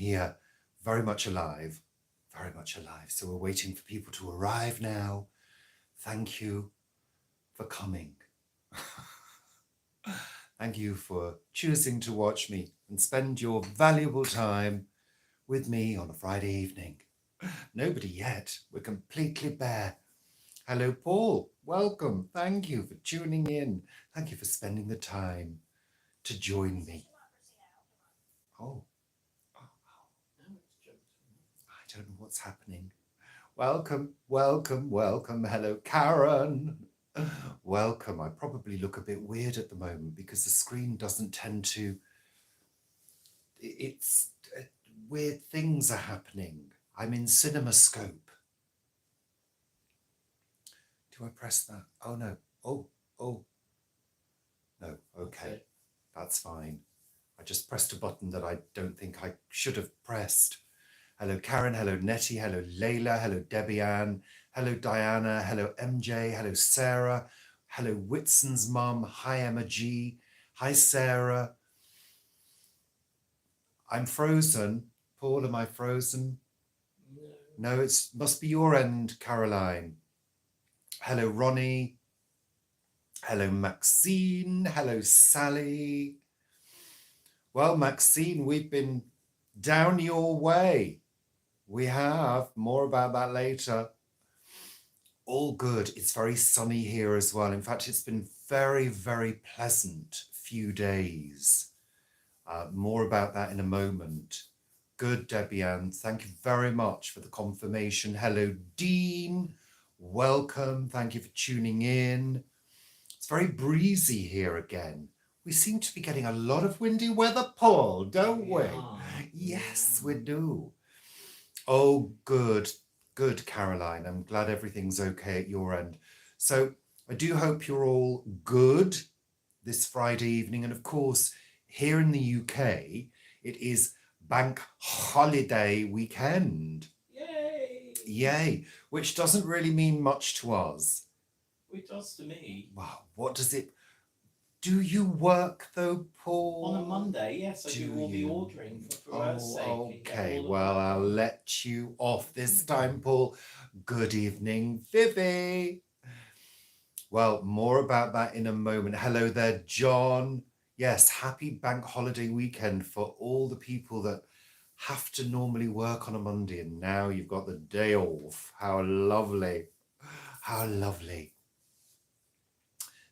here, very much alive, very much alive. So we're waiting for people to arrive now. Thank you for coming. Thank you for choosing to watch me and spend your valuable time with me on a Friday evening. Nobody yet. We're completely bare. Hello, Paul. Welcome. Thank you for tuning in. Thank you for spending the time to join me. Oh. I don't know what's happening. Welcome, welcome, welcome. Hello, Karen. Welcome. I probably look a bit weird at the moment because the screen doesn't tend to... It's... weird things are happening. I'm in CinemaScope. Do I press that? Oh, no. Oh. No, okay. That's fine. I just pressed a button that I don't think I should have pressed. Hello, Karen. Hello, Nettie. Hello, Layla. Hello, Debbie Ann. Hello, Diana. Hello, MJ. Hello, Sarah. Hello, Whitson's mum. Hi, Emma G. Hi, Sarah. I'm frozen. Paul, am I frozen? No, it must be your end, Caroline. Hello, Ronnie. Hello, Maxine. Hello, Sally. Well, Maxine, we've been down your way. We have. More about that later. All good. It's very sunny here as well. In fact, it's been very, very pleasant few days. More about that in a moment. Good, Debbie Ann. Thank you very much for the confirmation. Hello, Dean. Welcome. Thank you for tuning in. It's very breezy here again. We seem to be getting a lot of windy weather, Paul, don't we? Yes, we do. Oh, good. Good, Caroline. I'm glad everything's okay at your end. So I do hope you're all good this Friday evening. And of course, here in the UK, it is bank holiday weekend. Yay! Yay, which doesn't really mean much to us. It does to me. Wow, what does it... Do you work though, Paul? On a Monday, yes, I do all the ordering for her sake. Okay, well, I'll let you off this time, Paul. Good evening, Vivi. Well, more about that in a moment. Hello there, John. Yes, happy bank holiday weekend for all the people that have to normally work on a Monday, and now you've got the day off. How lovely. How lovely.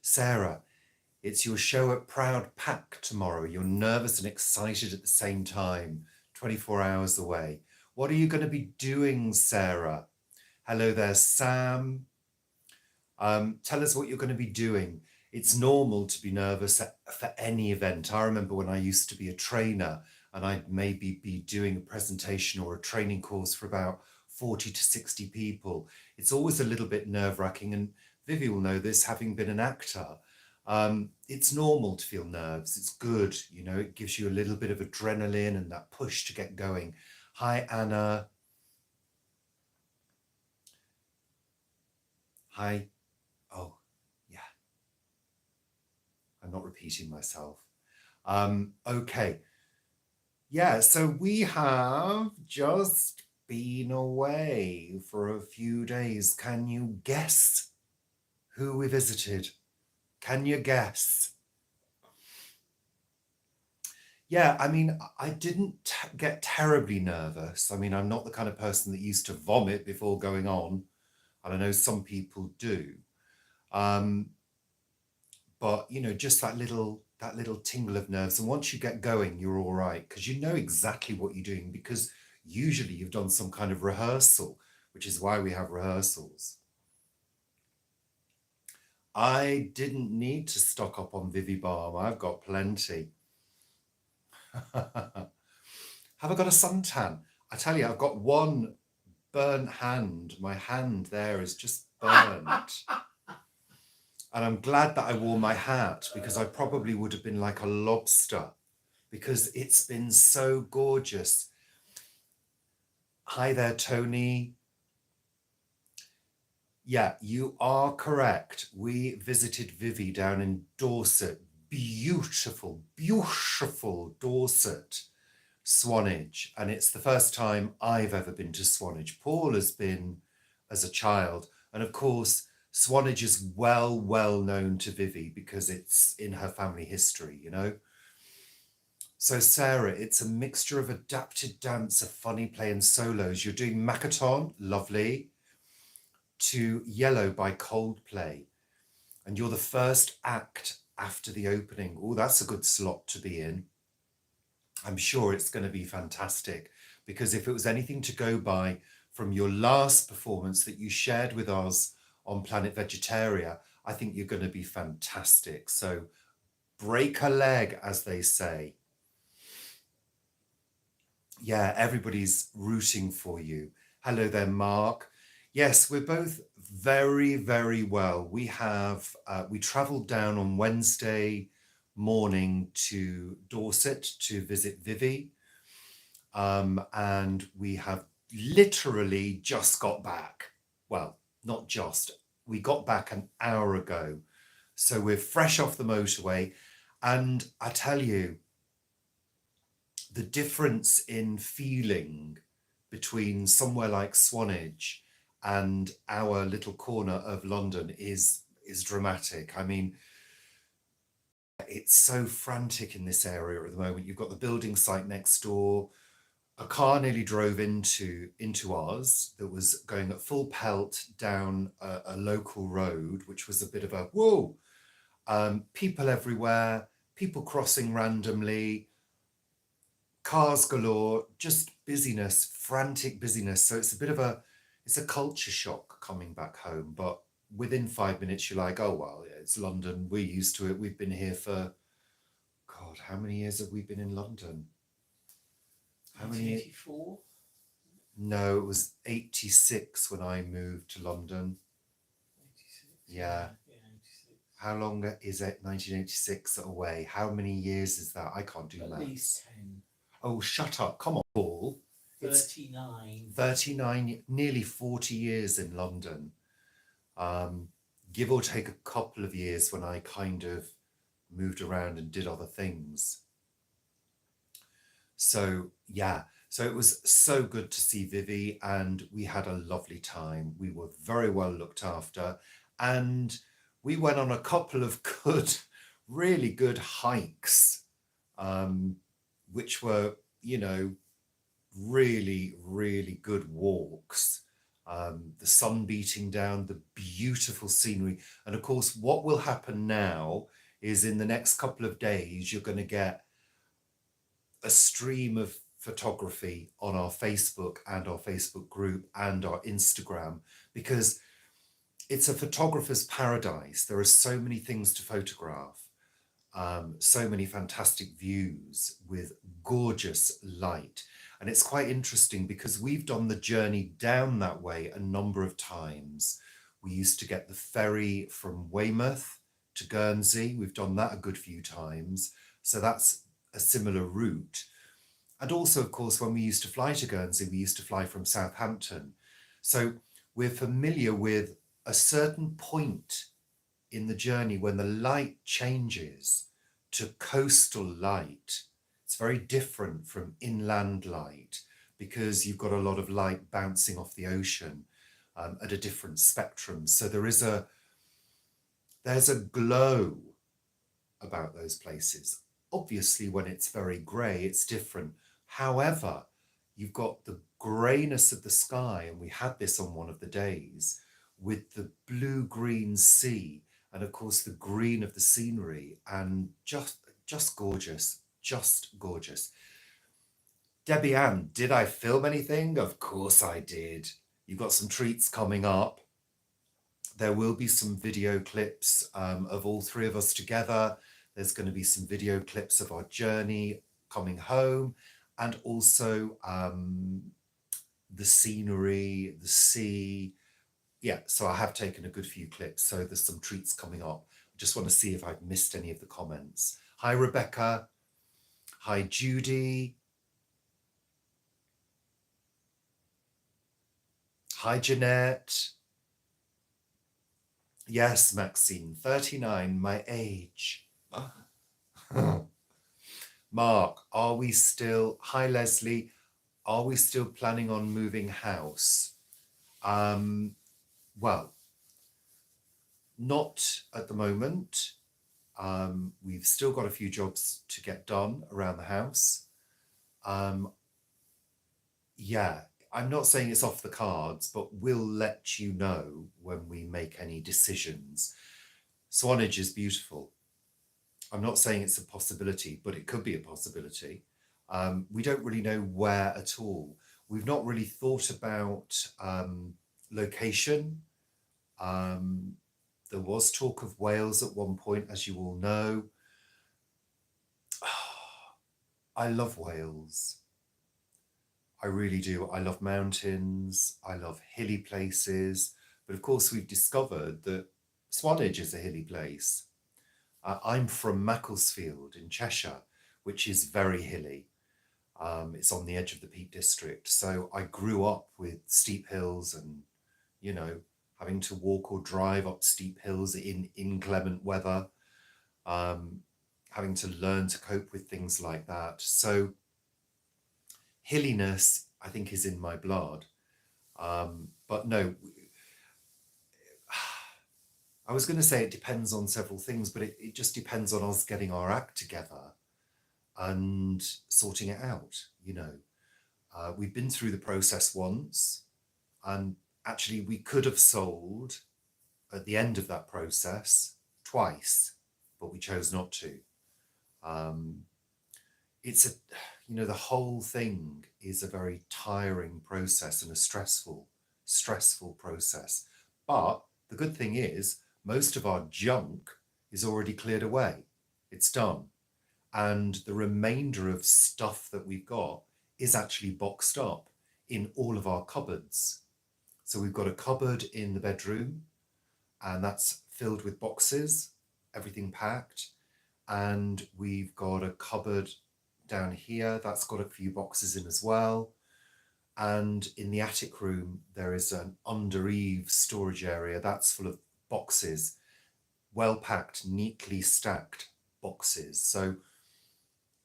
Sarah, it's your show at Proud Pack tomorrow. You're nervous and excited at the same time, 24 hours away. What are you going to be doing, Sarah? Hello there, Sam. Tell us what you're going to be doing. It's normal to be nervous for any event. I remember when I used to be a trainer and I'd maybe be doing a presentation or a training course for about 40 to 60 people. It's always a little bit nerve-wracking, and Vivi will know this, having been an actor. It's normal to feel nerves. It's good, you know, it gives you a little bit of adrenaline and that push to get going. Hi, Anna. Hi. Oh, yeah. I'm not repeating myself. Okay. Yeah, so we have just been away for a few days. Can you guess who we visited? Can you guess? Yeah, I mean, I didn't get terribly nervous. I mean, I'm not the kind of person that used to vomit before going on, and I know some people do. But, you know, just that little tingle of nerves. And once you get going, you're all right, because you know exactly what you're doing, because usually you've done some kind of rehearsal, which is why we have rehearsals. I didn't need to stock up on Vivi Balm. I've got plenty. Have I got a suntan? I tell you, I've got one burnt hand. My hand there is just burnt. And I'm glad that I wore my hat, because I probably would have been like a lobster, because it's been so gorgeous. Hi there, Tony. Yeah, you are correct. We visited Vivi down in Dorset. Beautiful, beautiful Dorset. Swanage, and it's the first time I've ever been to Swanage. Paul has been as a child, and of course Swanage is well known to Vivi because it's in her family history, you know. So Sarah, it's a mixture of adapted dance, a funny play and solos. You're doing Makaton, lovely, to Yellow by Coldplay, and you're the first act after the opening. Oh, that's a good slot to be in. I'm sure it's going to be fantastic, because if it was anything to go by from your last performance that you shared with us on Planet Vegetaria, I think you're going to be fantastic. So break a leg, as they say. Yeah, everybody's rooting for you. Hello there, Mark. Yes, we're both very well. We travelled down on Wednesday morning to Dorset to visit Vivi, and we have literally just got back. Well, not just, we got back an hour ago, so we're fresh off the motorway, and I tell you, the difference in feeling between somewhere like Swanage and our little corner of London is dramatic. I mean, it's so frantic in this area at the moment. You've got the building site next door. A car nearly drove into ours that was going at full pelt down a local road, which was a bit of a whoa. People everywhere, people crossing randomly, cars galore, just busyness, frantic busyness. So it's a culture shock coming back home. But within 5 minutes, you're like, oh, well, yeah, it's London. We're used to it. We've been here for, God, how many years have we been in London? How many? 1984? No, it was 86 when I moved to London. 86? Yeah. 86. How long is it? 1986 away. How many years is that? I can't do At maths. least 10. Oh, shut up. Come on, Paul. It's 39. 39, nearly 40 years in London. Give or take a couple of years when I kind of moved around and did other things. So, yeah. So it was so good to see Vivi, and we had a lovely time. We were very well looked after, and we went on a couple of good, really good hikes, which were, you know, really good walks. The sun beating down, the beautiful scenery. And of course, what will happen now is in the next couple of days, you're going to get a stream of photography on our Facebook and our Facebook group and our Instagram, because it's a photographer's paradise. There are so many things to photograph, so many fantastic views with gorgeous light. And it's quite interesting because we've done the journey down that way a number of times. We used to get the ferry from Weymouth to Guernsey. We've done that a good few times. So that's a similar route. And also, of course, when we used to fly to Guernsey, we used to fly from Southampton. So we're familiar with a certain point in the journey when the light changes to coastal light. It's very different from inland light because you've got a lot of light bouncing off the ocean at a different spectrum. So there's a glow about those places. Obviously, when it's very grey, it's different. However, you've got the greyness of the sky, and we had this on one of the days, with the blue-green sea, and of course the green of the scenery, and just gorgeous, just gorgeous. Debbie Ann, did I film anything? Of course I did. You've got some treats coming up. There will be some video clips of all three of us together. There's going to be some video clips of our journey coming home, and also the scenery, the sea. Yeah, so I have taken a good few clips, so there's some treats coming up. I just want to see if I've missed any of the comments. Hi, Rebecca. Hi, Judy. Hi, Jeanette. Yes, Maxine, 39, my age. Mark, are we still, hi Leslie, are we still planning on moving house? Well, not at the moment. We've still got a few jobs to get done around the house. Yeah, I'm not saying it's off the cards, but we'll let you know when we make any decisions. Swanage is beautiful. I'm not saying it's a possibility, but it could be a possibility. We don't really know where at all. We've not really thought about location. There was talk of Wales at one point, as you all know. I love Wales. I really do. I love mountains. I love hilly places. But of course, we've discovered that Swanage is a hilly place. I'm from Macclesfield in Cheshire, which is very hilly. It's on the edge of the Peak District. So I grew up with steep hills and, you know, having to walk or drive up steep hills in inclement weather, having to learn to cope with things like that. So hilliness, I think, is in my blood. But no, I was going to say it depends on several things, but it just depends on us getting our act together and sorting it out, you know. We've been through the process once, and actually we could have sold at the end of that process twice, but we chose not to. It's a, you know, the whole thing is a very tiring process and a stressful process. But the good thing is most of our junk is already cleared away. It's done. And the remainder of stuff that we've got is actually boxed up in all of our cupboards. So we've got a cupboard in the bedroom, and that's filled with boxes, everything packed. And we've got a cupboard down here that's got a few boxes in as well. And in the attic room, there is an under eave storage area that's full of boxes, well packed, neatly stacked boxes. So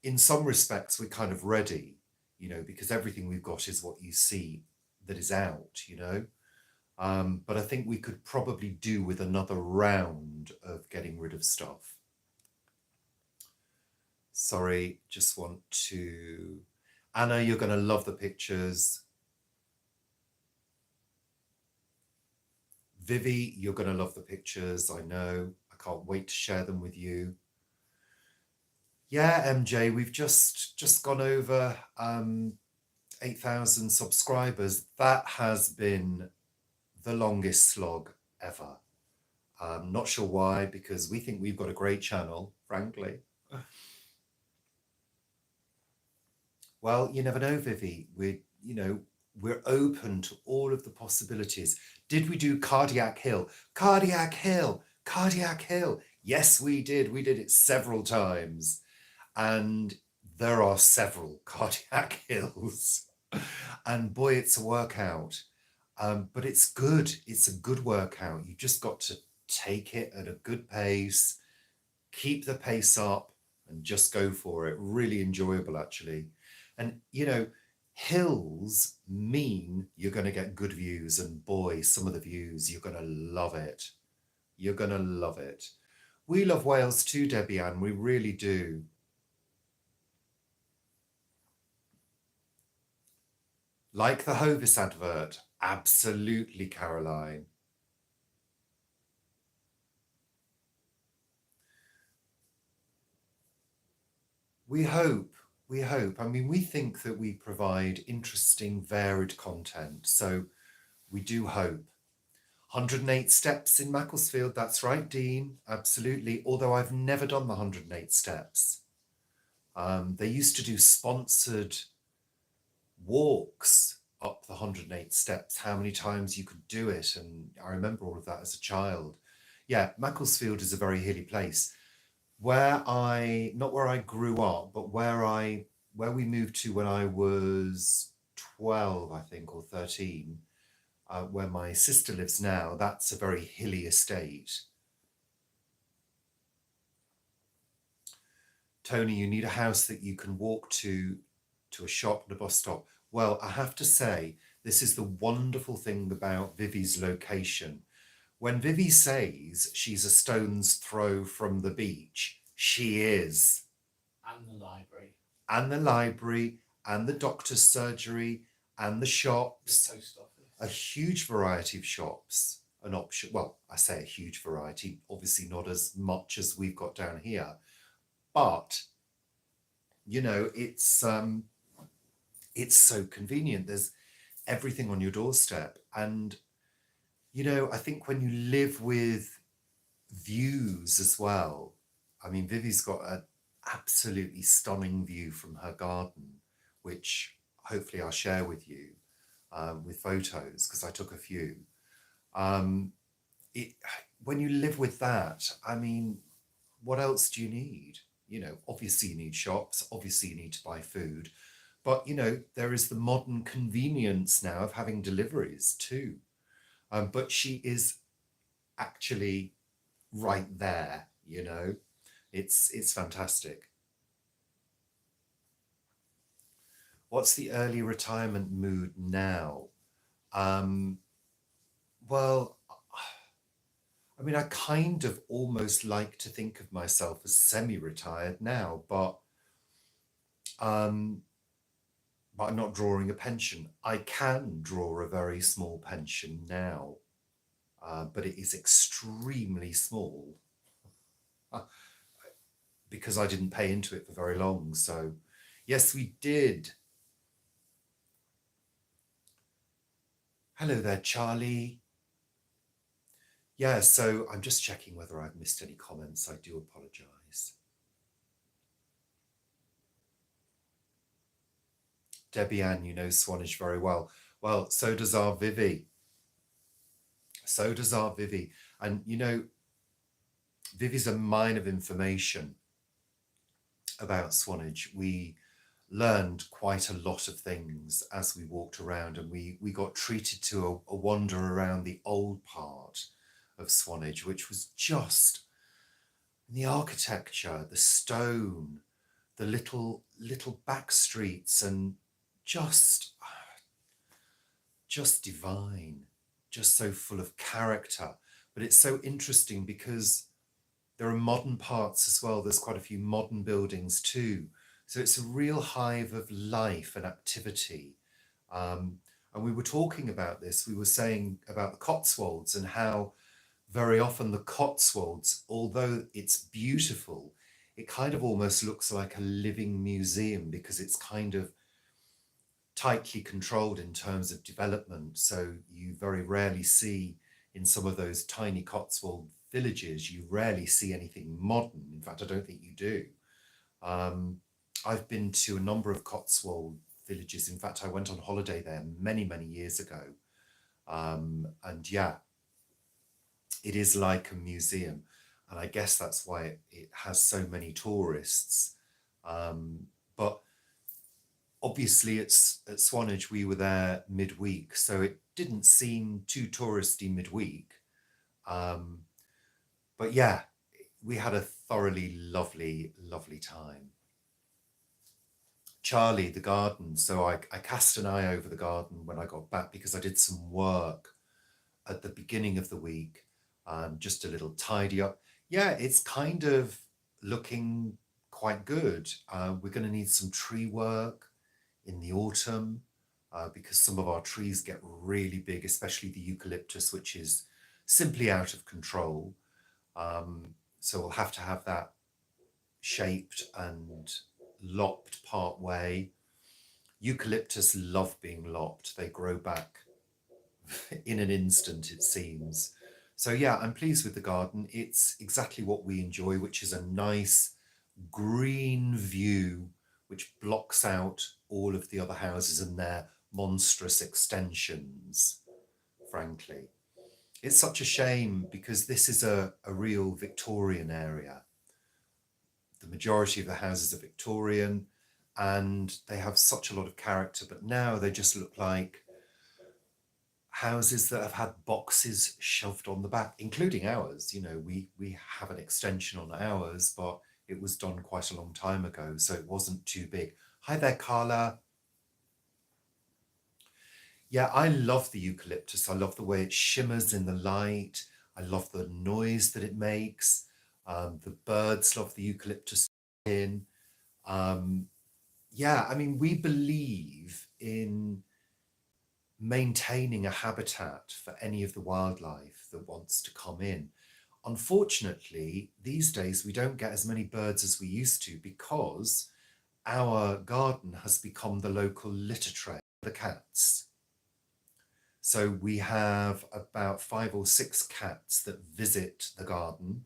in some respects, we're kind of ready, you know, because everything we've got is what you see that is out, you know. But I think we could probably do with another round of getting rid of stuff. Sorry, just want to... Anna, you're going to love the pictures. Vivi, you're going to love the pictures, I know. I can't wait to share them with you. Yeah, MJ, we've just gone over 8,000 subscribers. That has been the longest slog ever. Not sure why, because we think we've got a great channel, frankly. Well, you never know, Vivi. We're open to all of the possibilities. Did we do Cardiac Hill? Cardiac Hill! Cardiac Hill! Yes, we did. We did it several times. And there are several cardiac hills. And boy, it's a workout. But it's good. It's a good workout. You just got to take it at a good pace, keep the pace up, and just go for it. Really enjoyable, actually. And, you know, hills mean you're going to get good views. And boy, some of the views, you're going to love it. You're going to love it. We love Wales too, Debbie Ann. We really do. Like the Hovis advert. Absolutely, Caroline. We hope. I mean, we think that we provide interesting, varied content. So we do hope. 108 steps in Macclesfield. That's right, Dean. Absolutely. Although I've never done the 108 steps. They used to do sponsored walks up the 108 steps, how many times you could do it. And I remember all of that as a child. Yeah, Macclesfield is a very hilly place. Not where I grew up, but where we moved to when I was 12, I think, or 13, where my sister lives now, that's a very hilly estate. Tony, you need a house that you can walk to a shop and a bus stop. Well, I have to say, this is the wonderful thing about Vivi's location. When Vivi says she's a stone's throw from the beach, she is. And the library. And the library, and the doctor's surgery, and the shops. The post office. A huge variety of shops. An option. Well, I say a huge variety, obviously not as much as we've got down here. But, you know, it's so convenient. There's everything on your doorstep. And, you know, I think when you live with views as well, I mean, Vivi's got an absolutely stunning view from her garden, which hopefully I'll share with you with photos, because I took a few. When you live with that, I mean, what else do you need? You know, obviously you need shops, obviously you need to buy food, but, you know, there is the modern convenience now of having deliveries too. But she is actually right there, you know. It's fantastic. What's the early retirement mood now? Well, I mean, I kind of almost like to think of myself as semi-retired now, but I'm not drawing a pension. I can draw a very small pension now, but it is extremely small because I didn't pay into it for very long. So, yes, we did. Hello there, Charlie. Yeah, so I'm just checking whether I've missed any comments. I do apologise. Debbie Ann, you know Swanage very well. Well, so does our Vivi. So does our Vivi. And, you know, Vivi's a mine of information about Swanage. We learned quite a lot of things as we walked around, and we got treated to a wander around the old part of Swanage, which was just the architecture, the stone, the little back streets, and just divine, just so full of character. But it's so interesting because there are modern parts as well. There's quite a few modern buildings too. So it's a real hive of life and activity. And we were talking about this. We were saying about the Cotswolds and how very often the Cotswolds, although it's beautiful, it kind of almost looks like a living museum because it's kind of tightly controlled in terms of development. So you very rarely see in some of those tiny Cotswold villages, you rarely see anything modern. In fact, I don't think you do. I've been to a number of Cotswold villages. In fact, I went on holiday there many, many years ago. And yeah, it is like a museum. And I guess that's why it has so many tourists. But obviously at Swanage, we were there midweek, so it didn't seem too touristy midweek. But yeah, we had a thoroughly lovely, lovely time. Charlie, the garden. So I cast an eye over the garden when I got back because I did some work at the beginning of the week, just a little tidy up. Yeah, it's kind of looking quite good. We're going to need some tree work in the autumn because some of our trees get really big, especially the eucalyptus, which is simply out of control. So we'll have to have that shaped and lopped part way. Eucalyptus love being lopped. They grow back in an instant, it seems. So yeah, I'm pleased with the garden. It's exactly what we enjoy, which is a nice green view which blocks out all of the other houses and their monstrous extensions, frankly. It's such a shame because this is a real Victorian area. The majority of the houses are Victorian and they have such a lot of character, but now they just look like houses that have had boxes shoved on the back, including ours. You know, we have an extension on ours, but it was done quite a long time ago, so it wasn't too big. Hi there, Carla. Yeah, I love the eucalyptus. I love the way it shimmers in the light. I love the noise that it makes. The birds love the eucalyptus in. Yeah, I mean, we believe in maintaining a habitat for any of the wildlife that wants to come in. Unfortunately, these days we don't get as many birds as we used to because our garden has become the local litter tray for the cats. So we have about 5 or 6 cats that visit the garden,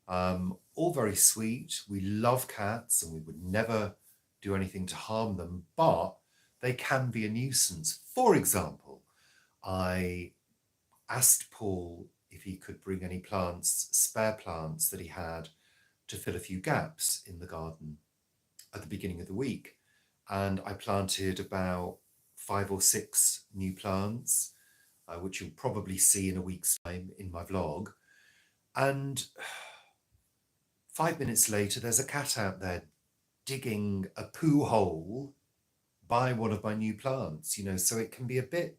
all very sweet. We love cats and we would never do anything to harm them, but they can be a nuisance. For example, I asked Paul if he could bring any plants, spare plants that he had, to fill a few gaps in the garden at the beginning of the week. And I planted about 5 or 6 new plants, which you'll probably see in a week's time in my vlog. And 5 minutes later, there's a cat out there digging a poo hole by one of my new plants, you know, so it can be a bit,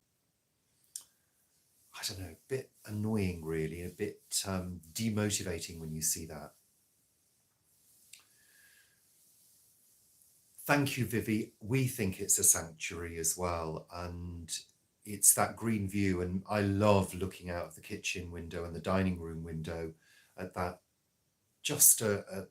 I don't know, a bit annoying really, a bit demotivating when you see that. Thank you, Vivi. We think it's a sanctuary as well, and it's that green view, and I love looking out of the kitchen window and the dining room window at that, just a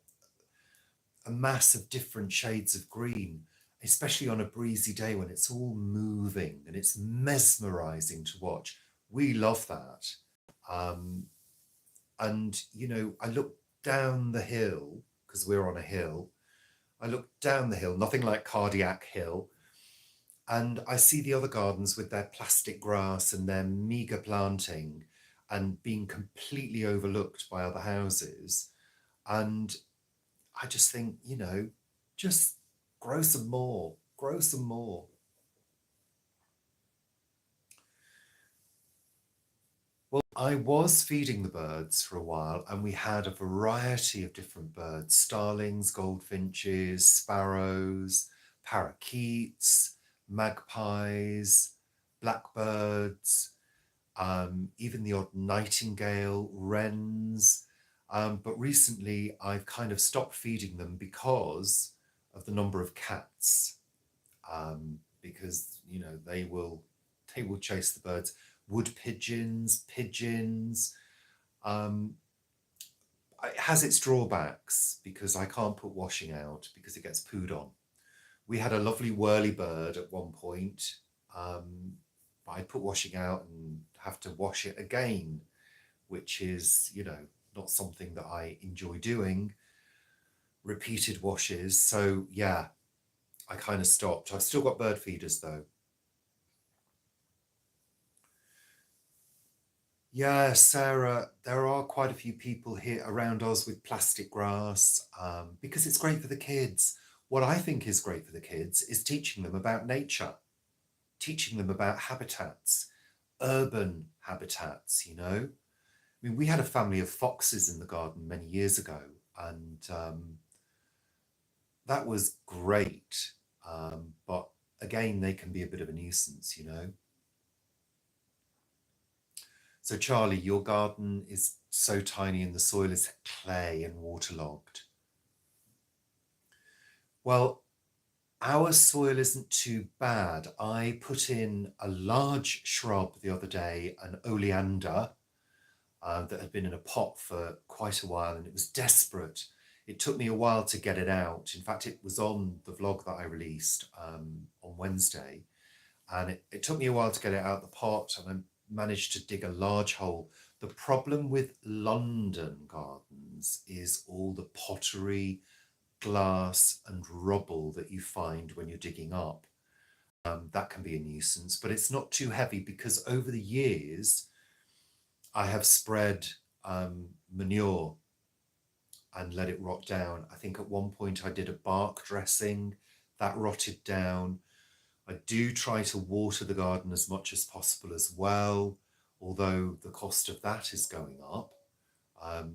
mass of different shades of green, especially on a breezy day when it's all moving and it's mesmerizing to watch. We love that. And, you know, I look down the hill, because we're on a hill. I look down the hill, nothing like Cardiac Hill, and I see the other gardens with their plastic grass and their meagre planting and being completely overlooked by other houses. And I just think, you know, just grow some more, grow some more. Well, I was feeding the birds for a while, and we had a variety of different birds: starlings, goldfinches, sparrows, parakeets, magpies, blackbirds, even the odd nightingale, wrens. But recently I've kind of stopped feeding them because of the number of cats, because, you know, they will chase the birds. Wood pigeons. It has its drawbacks because I can't put washing out because it gets pooed on. We had a lovely whirlybird at one point. I put washing out and have to wash it again, which is, you know, not something that I enjoy doing. Repeated washes. So yeah, I kind of stopped. I've still got bird feeders though. Yeah, Sarah, there are quite a few people here around us with plastic grass, because it's great for the kids. What I think is great for the kids is teaching them about nature, teaching them about habitats, urban habitats, you know. I mean, we had a family of foxes in the garden many years ago, and that was great. But again, they can be a bit of a nuisance, you know. So Charlie, your garden is so tiny and the soil is clay and waterlogged. Well, our soil isn't too bad. I put in a large shrub the other day, an oleander, that had been in a pot for quite a while, and it was desperate. It took me a while to get it out. In fact, it was on the vlog that I released on Wednesday, and it took me a while to get it out of the pot, and I managed to dig a large hole. The problem with London gardens is all the pottery, glass and rubble that you find when you're digging up. That can be a nuisance, but it's not too heavy because over the years I have spread manure and let it rot down. I think at one point I did a bark dressing that rotted down. I do try to water the garden as much as possible as well, although the cost of that is going up.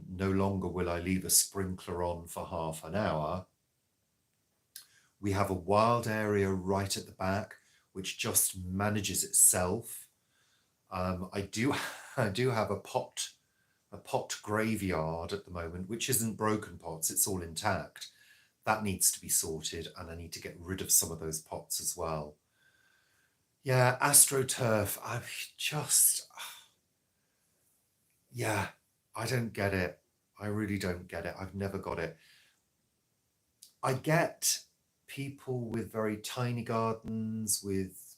No longer will I leave a sprinkler on for half an hour. We have a wild area right at the back, which just manages itself. I do have a pot graveyard at the moment, which isn't broken pots, it's all intact. That needs to be sorted, and I need to get rid of some of those pots as well. Yeah, AstroTurf, yeah, I don't get it. I really don't get it. I've never got it. I get people with very tiny gardens, with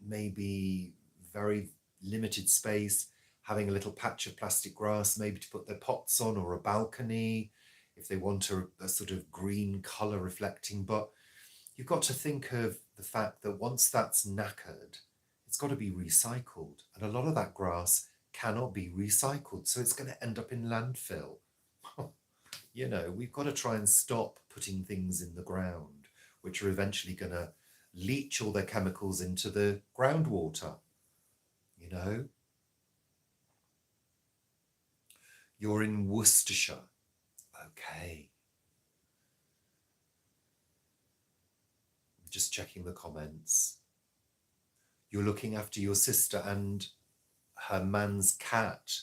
maybe very limited space, having a little patch of plastic grass maybe to put their pots on, or a balcony if they want a sort of green colour reflecting. But you've got to think of the fact that once that's knackered, it's got to be recycled. And a lot of that grass cannot be recycled, so it's going to end up in landfill. You know, we've got to try and stop putting things in the ground, which are eventually going to leach all their chemicals into the groundwater, you know. You're in Worcestershire. Okay. Just checking the comments. You're looking after your sister and her man's cat.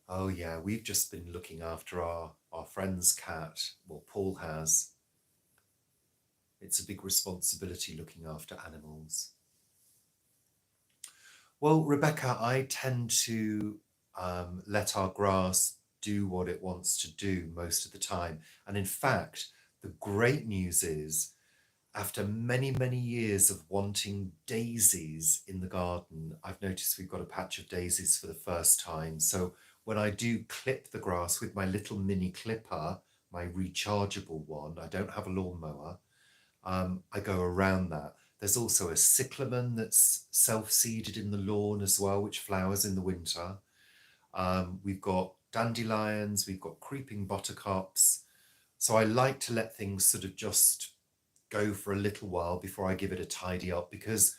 Oh yeah, we've just been looking after our friend's cat. Well, Paul has. It's a big responsibility looking after animals. Well, Rebecca, I tend to let our grass do what it wants to do most of the time. And in fact, the great news is, after many, many years of wanting daisies in the garden, I've noticed we've got a patch of daisies for the first time. So when I do clip the grass with my little mini clipper, my rechargeable one, I don't have a lawnmower, I go around that. There's also a cyclamen that's self-seeded in the lawn as well, which flowers in the winter. We've got dandelions, we've got creeping buttercups. So I like to let things sort of just go for a little while before I give it a tidy up, because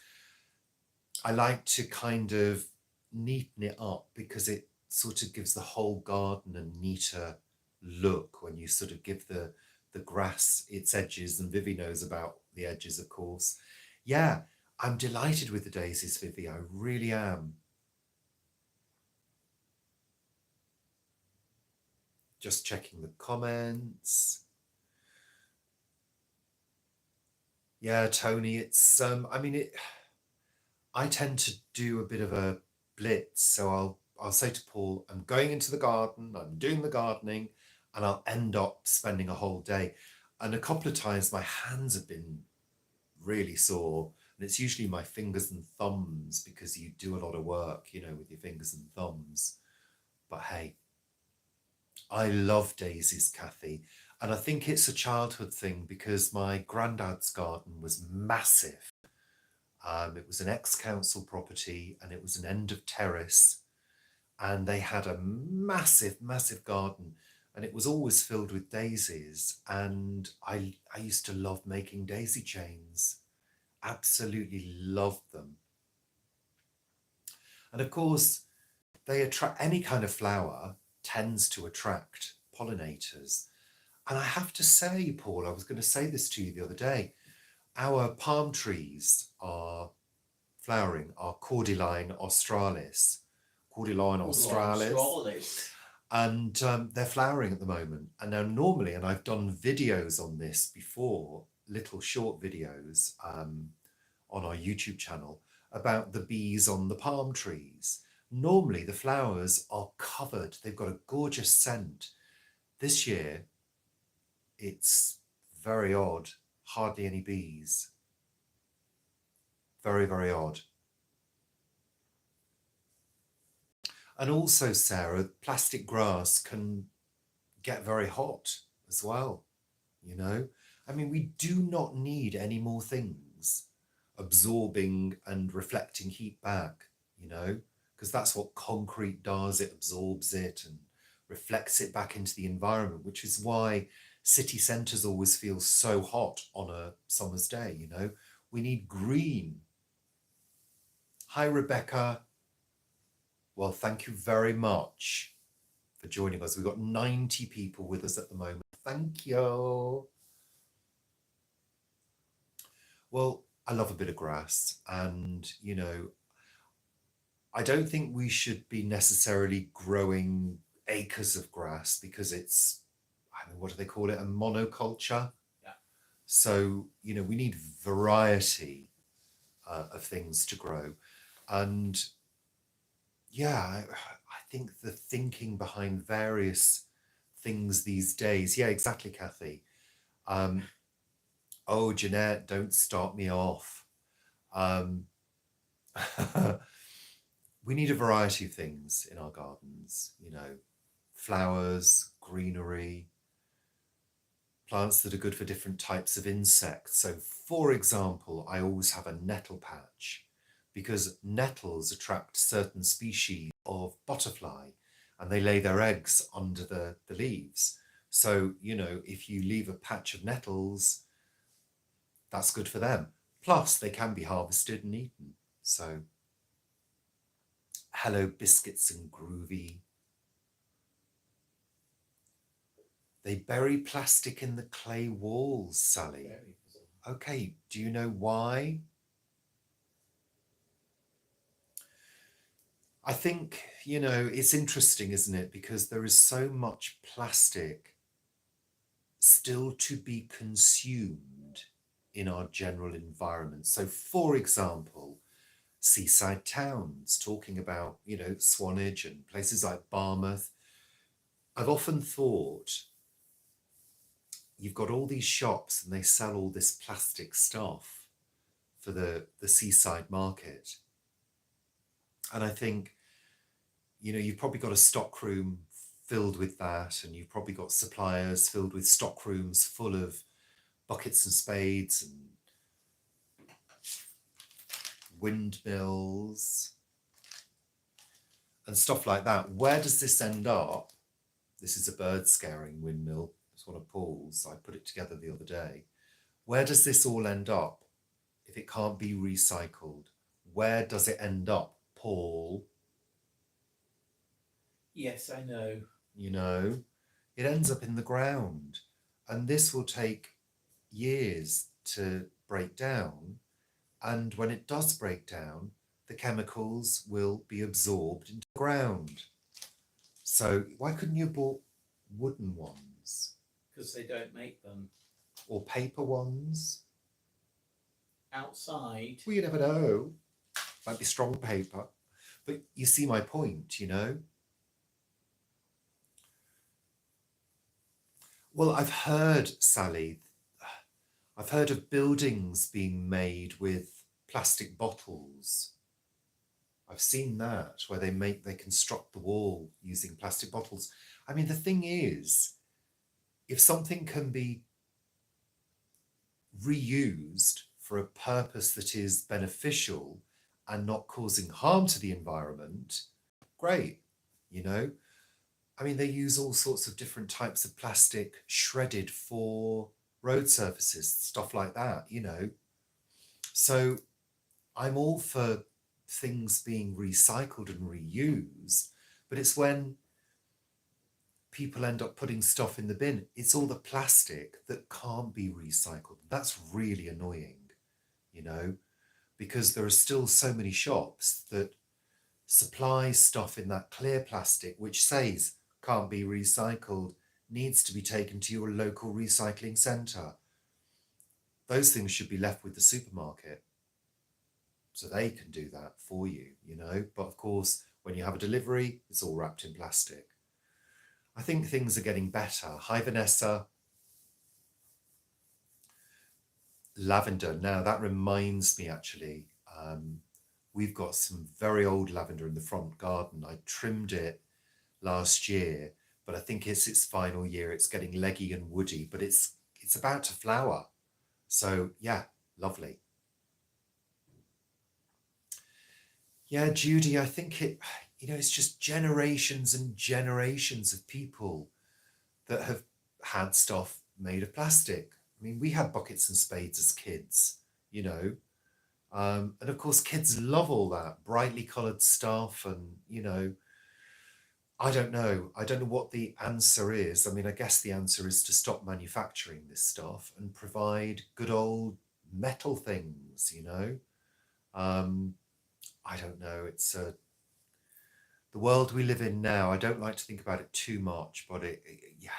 I like to kind of neaten it up, because it sort of gives the whole garden a neater look when you sort of give the grass its edges, and Vivi knows about the edges, of course. Yeah, I'm delighted with the daisies, Vivi, I really am. Just checking the comments. Yeah, Tony, it's I tend to do a bit of a blitz, so I'll say to Paul, I'm going into the garden, I'm doing the gardening, and I'll end up spending a whole day. And a couple of times my hands have been really sore, and it's usually my fingers and thumbs, because you do a lot of work, you know, with your fingers and thumbs. But hey, I love daisies, Kathy. And I think it's a childhood thing, because my granddad's garden was massive. It was an ex-council property, and it was an end of terrace, and they had a massive, massive garden, and it was always filled with daisies. And I used to love making daisy chains. Absolutely loved them. And of course, they attract, any kind of flower tends to attract pollinators. And I have to say, Paul, I was going to say this to you the other day, our palm trees are flowering, are Cordyline australis. Cordyline australis. And they're flowering at the moment. And now normally, and I've done videos on this before, little short videos on our YouTube channel about the bees on the palm trees. Normally the flowers are covered. They've got a gorgeous scent. This year, it's very odd. Hardly any bees. Very, very odd. And also, Sarah, plastic grass can get very hot as well, you know? I mean, we do not need any more things absorbing and reflecting heat back, you know? Because that's what concrete does. It absorbs it and reflects it back into the environment, which is why city centres always feel so hot on a summer's day, you know? We need green. Hi, Rebecca. Well, thank you very much. for joining us. We've got 90 people with us at the moment. Thank you. Well, I love a bit of grass, and, you know, I don't think we should be necessarily growing acres of grass because it's, I mean, what do they call it? A monoculture. Yeah. So, you know, we need variety of things to grow. And yeah, I think the thinking behind various things these days, yeah, exactly, Kathy. Oh, Jeanette, don't start me off. We need a variety of things in our gardens, you know, flowers, greenery, plants that are good for different types of insects. So, for example, I always have a nettle patch because nettles attract certain species of butterfly and they lay their eggs under the leaves. So, you know, if you leave a patch of nettles, that's good for them. Plus, they can be harvested and eaten. So, hello, Biscuits and Groovy. They bury plastic in the clay walls, Sally. Very bizarre. Okay, do you know why? I think, you know, it's interesting, isn't it? Because there is so much plastic still to be consumed in our general environment. So, for example, seaside towns, talking about, you know, Swanage and places like Barmouth. I've often thought you've got all these shops and they sell all this plastic stuff for the seaside market. And I think, you know, you've probably got a stock room filled with that, and you've probably got suppliers filled with stock rooms full of buckets and spades and windmills and stuff like that. Where does this end up? This is a bird scaring windmill. It's one of Paul's. I put it together the other day. Where does this all end up if it can't be recycled? Where does it end up, Paul? Yes, I know. You know, it ends up in the ground. And this will take years to break down. And when it does break down, the chemicals will be absorbed into the ground. So why couldn't you have bought wooden ones? Because they don't make them Or paper ones? outside. Well, you never know. Might be strong paper. But you see my point, you know? Well, I've heard, Sally, I've heard of buildings being made with plastic bottles. I've seen that, where they construct the wall using plastic bottles. I mean, the thing is, if something can be reused for a purpose that is beneficial and not causing harm to the environment, great, you know? I mean, they use all sorts of different types of plastic shredded for road surfaces, stuff like that, you know? So I'm all for things being recycled and reused, but it's when people end up putting stuff in the bin, it's all the plastic that can't be recycled. That's really annoying, you know, because there are still so many shops that supply stuff in that clear plastic which says can't be recycled, needs to be taken to your local recycling centre. Those things should be left with the supermarket so they can do that for you, you know. But of course, when you have a delivery, it's all wrapped in plastic. I think things are getting better. Hi, Vanessa. Lavender. Now, that reminds me, actually, we've got some very old lavender in the front garden. I trimmed it last year, but I think it's its final year. It's getting leggy and woody, but it's about to flower. So, yeah, lovely. Yeah, Judy, I think it's just generations and generations of people that have had stuff made of plastic. I mean, we had buckets and spades as kids, you know, and of course, kids love all that brightly coloured stuff. And, you know, I don't know. I don't know what the answer is. I mean, I guess the answer is to stop manufacturing this stuff and provide good old metal things, you know? I don't know. It's the world we live in now. I don't like to think about it too much, but yeah,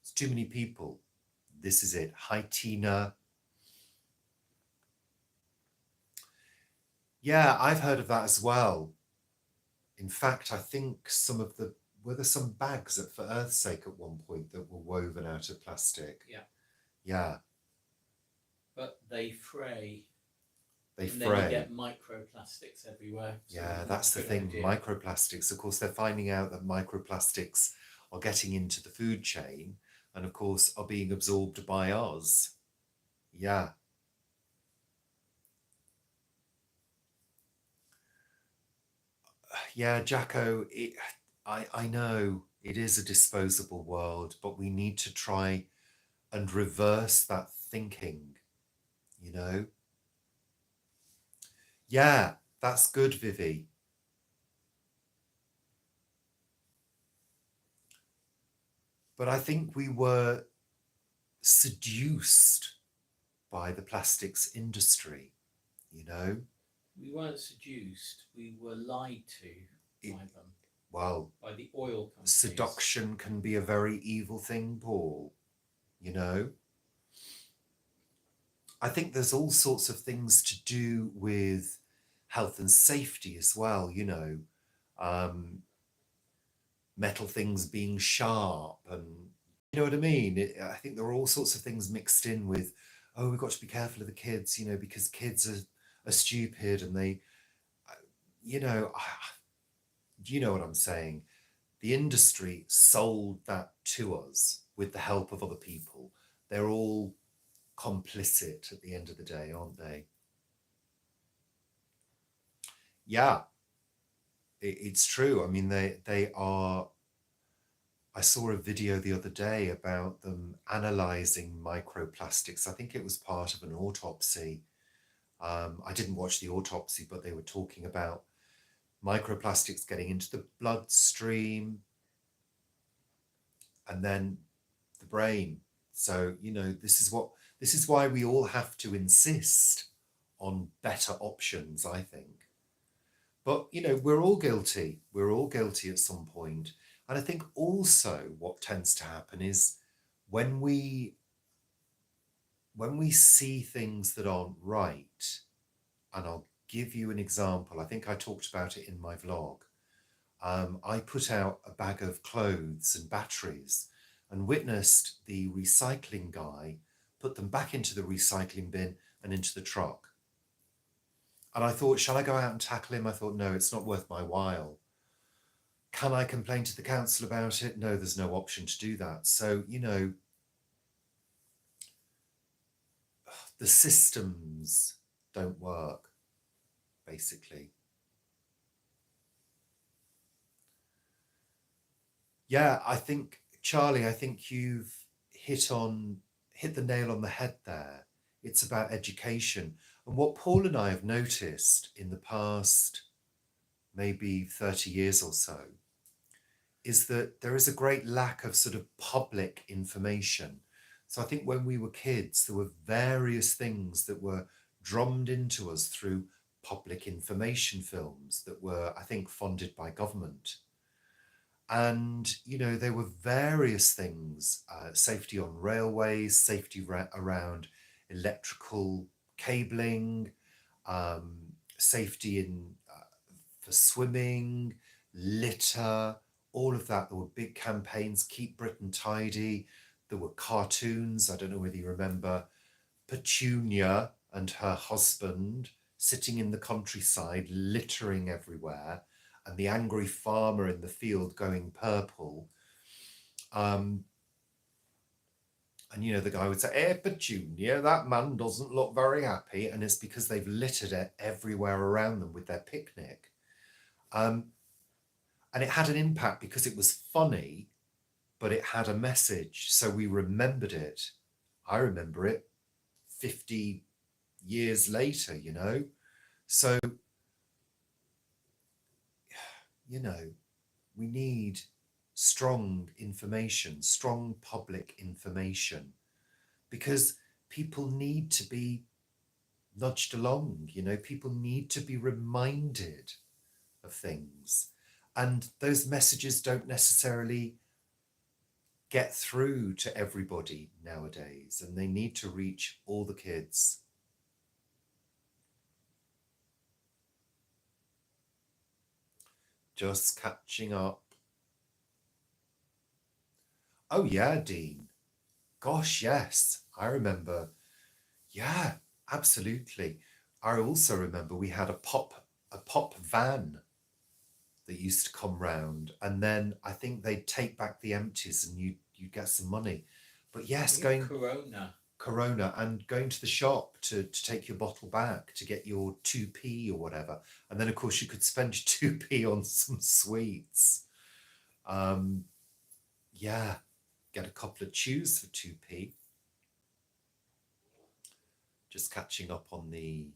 it's too many people. This is it. Hi, Tina. Yeah, I've heard of that as well. In fact, I think were there some bags for Earth's sake at one point that were woven out of plastic? Yeah. Yeah. But they fray. They and fray. Then you get microplastics everywhere. So yeah, that's the thing. Idea. Microplastics. Of course, they're finding out that microplastics are getting into the food chain and, of course, are being absorbed by us. Yeah. Yeah, Jacko, I know it is a disposable world, but we need to try and reverse that thinking, you know? Yeah, that's good, Vivi. But I think we were seduced by the plastics industry, you know? We weren't seduced, we were lied to by them. Well, by the oil companies. Seduction can be a very evil thing, Paul, you know? I think there's all sorts of things to do with health and safety as well, you know, metal things being sharp and, you know what I mean? I think there are all sorts of things mixed in with, oh, we've got to be careful of the kids, you know, because kids are stupid and they, you know, do you know what I'm saying? The industry sold that to us with the help of other people. They're all complicit at the end of the day, aren't they? Yeah, it's true. I mean, they are. I saw a video the other day about them analysing microplastics. I think it was part of an autopsy. I didn't watch the autopsy, but they were talking about microplastics getting into the bloodstream and then the brain. So, you know, this is why we all have to insist on better options, I think. But, you know, we're all guilty. We're all guilty at some point. And I think also what tends to happen is when we see things that aren't right, and I'll give you an example. I think I talked about it in my vlog. I put out a bag of clothes and batteries and witnessed the recycling guy put them back into the recycling bin and into the truck. And I thought, shall I go out and tackle him? I thought, no, it's not worth my while. Can I complain to the council about it? No, there's no option to do that. So, you know, the systems don't work, basically. Yeah, I think, Charlie, I think you've hit the nail on the head there. It's about education. And what Paul and I have noticed in the past maybe 30 years or so is that there is a great lack of sort of public information. So I think when we were kids, there were various things that were drummed into us through public information films that were, I think, funded by government. And, you know, there were various things, safety on railways, safety around electrical cabling, safety for swimming, litter, all of that. There were big campaigns, Keep Britain Tidy. There were cartoons. I don't know whether you remember Petunia and her husband sitting in the countryside, littering everywhere, and the angry farmer in the field going purple. And, you know, the guy would say, hey, Petunia, that man doesn't look very happy. And it's because they've littered it everywhere around them with their picnic. And it had an impact because it was funny, but it had a message. So we remembered it. I remember it 50 years later, you know. So, you know, We need strong information, strong public information, because people need to be nudged along, you know, people need to be reminded of things. And those messages don't necessarily get through to everybody nowadays, and they need to reach all the kids. Just catching up. Oh yeah, Dean. Gosh, yes. I remember. Yeah, absolutely. I also remember we had a pop van that used to come round, and then I think they'd take back the empties and you get some money. But yes, going Corona and going to the shop to take your bottle back to get your 2p or whatever. And then of course you could spend your 2p on some sweets. Yeah, get a couple of chews for 2p. Just catching up on the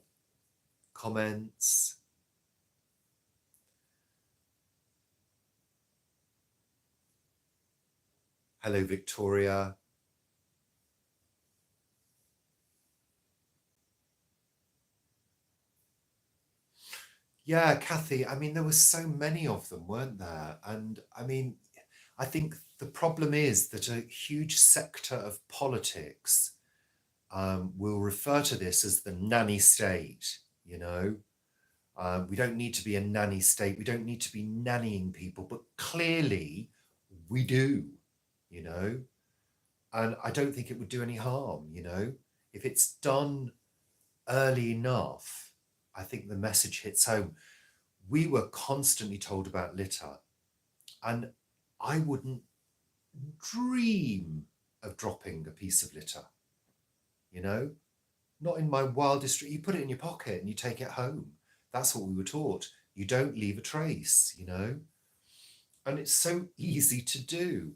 comments. Hello, Victoria. Yeah, Kathy, I mean, there were so many of them, weren't there? And I mean, I think the problem is that a huge sector of politics will refer to this as the nanny state, you know. We don't need to be a nanny state. We don't need to be nannying people, but clearly we do, you know. And I don't think it would do any harm, you know. If it's done early enough, I think the message hits home. We were constantly told about litter, and I wouldn't dream of dropping a piece of litter, you know, not in my wildest dream. You put it in your pocket and you take it home. That's what we were taught. You don't leave a trace, you know, and it's so easy to do.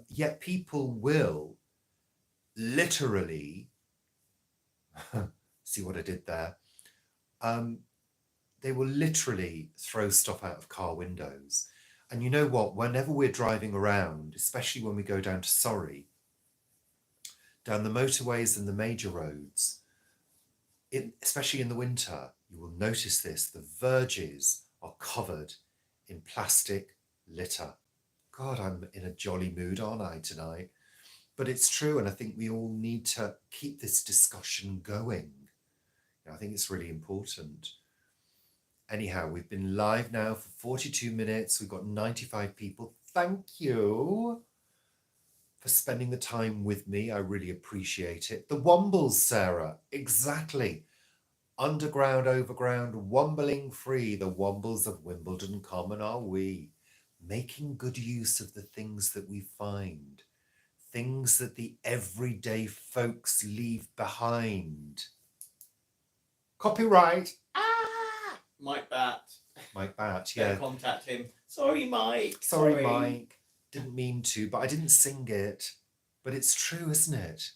Yet people will literally, see what I did there? They will literally throw stuff out of car windows. And you know what? Whenever we're driving around, especially when we go down to Surrey, down the motorways and the major roads, especially in the winter, you will notice this. The verges are covered in plastic litter. God, I'm in a jolly mood, aren't I, tonight? But it's true, and I think we all need to keep this discussion going. I think it's really important. Anyhow, we've been live now for 42 minutes. We've got 95 people. Thank you for spending the time with me. I really appreciate it. The Wombles, Sarah, exactly. Underground, overground, wombling free. The Wombles of Wimbledon Common are we. Making good use of the things that we find. Things that the everyday folks leave behind. Copyright. Mike Bat. Mike Bat, yeah. Contact him. Sorry, Mike. Sorry, Mike. Didn't mean to, but I didn't sing it. But it's true, isn't it?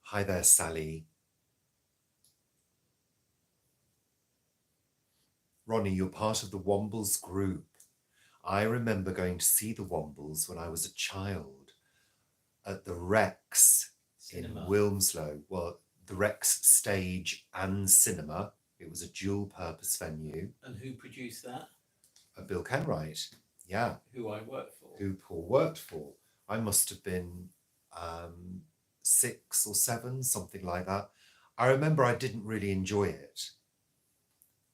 Hi there, Sally. Ronnie, you're part of the Wombles group. I remember going to see the Wombles when I was a child at the Rex Cinema in Wilmslow. Well, the Rex stage and cinema. It was a dual purpose venue. And who produced that? Bill Kenwright. Yeah. Who I worked for. Who Paul worked for. I must have been 6 or 7, something like that. I remember I didn't really enjoy it.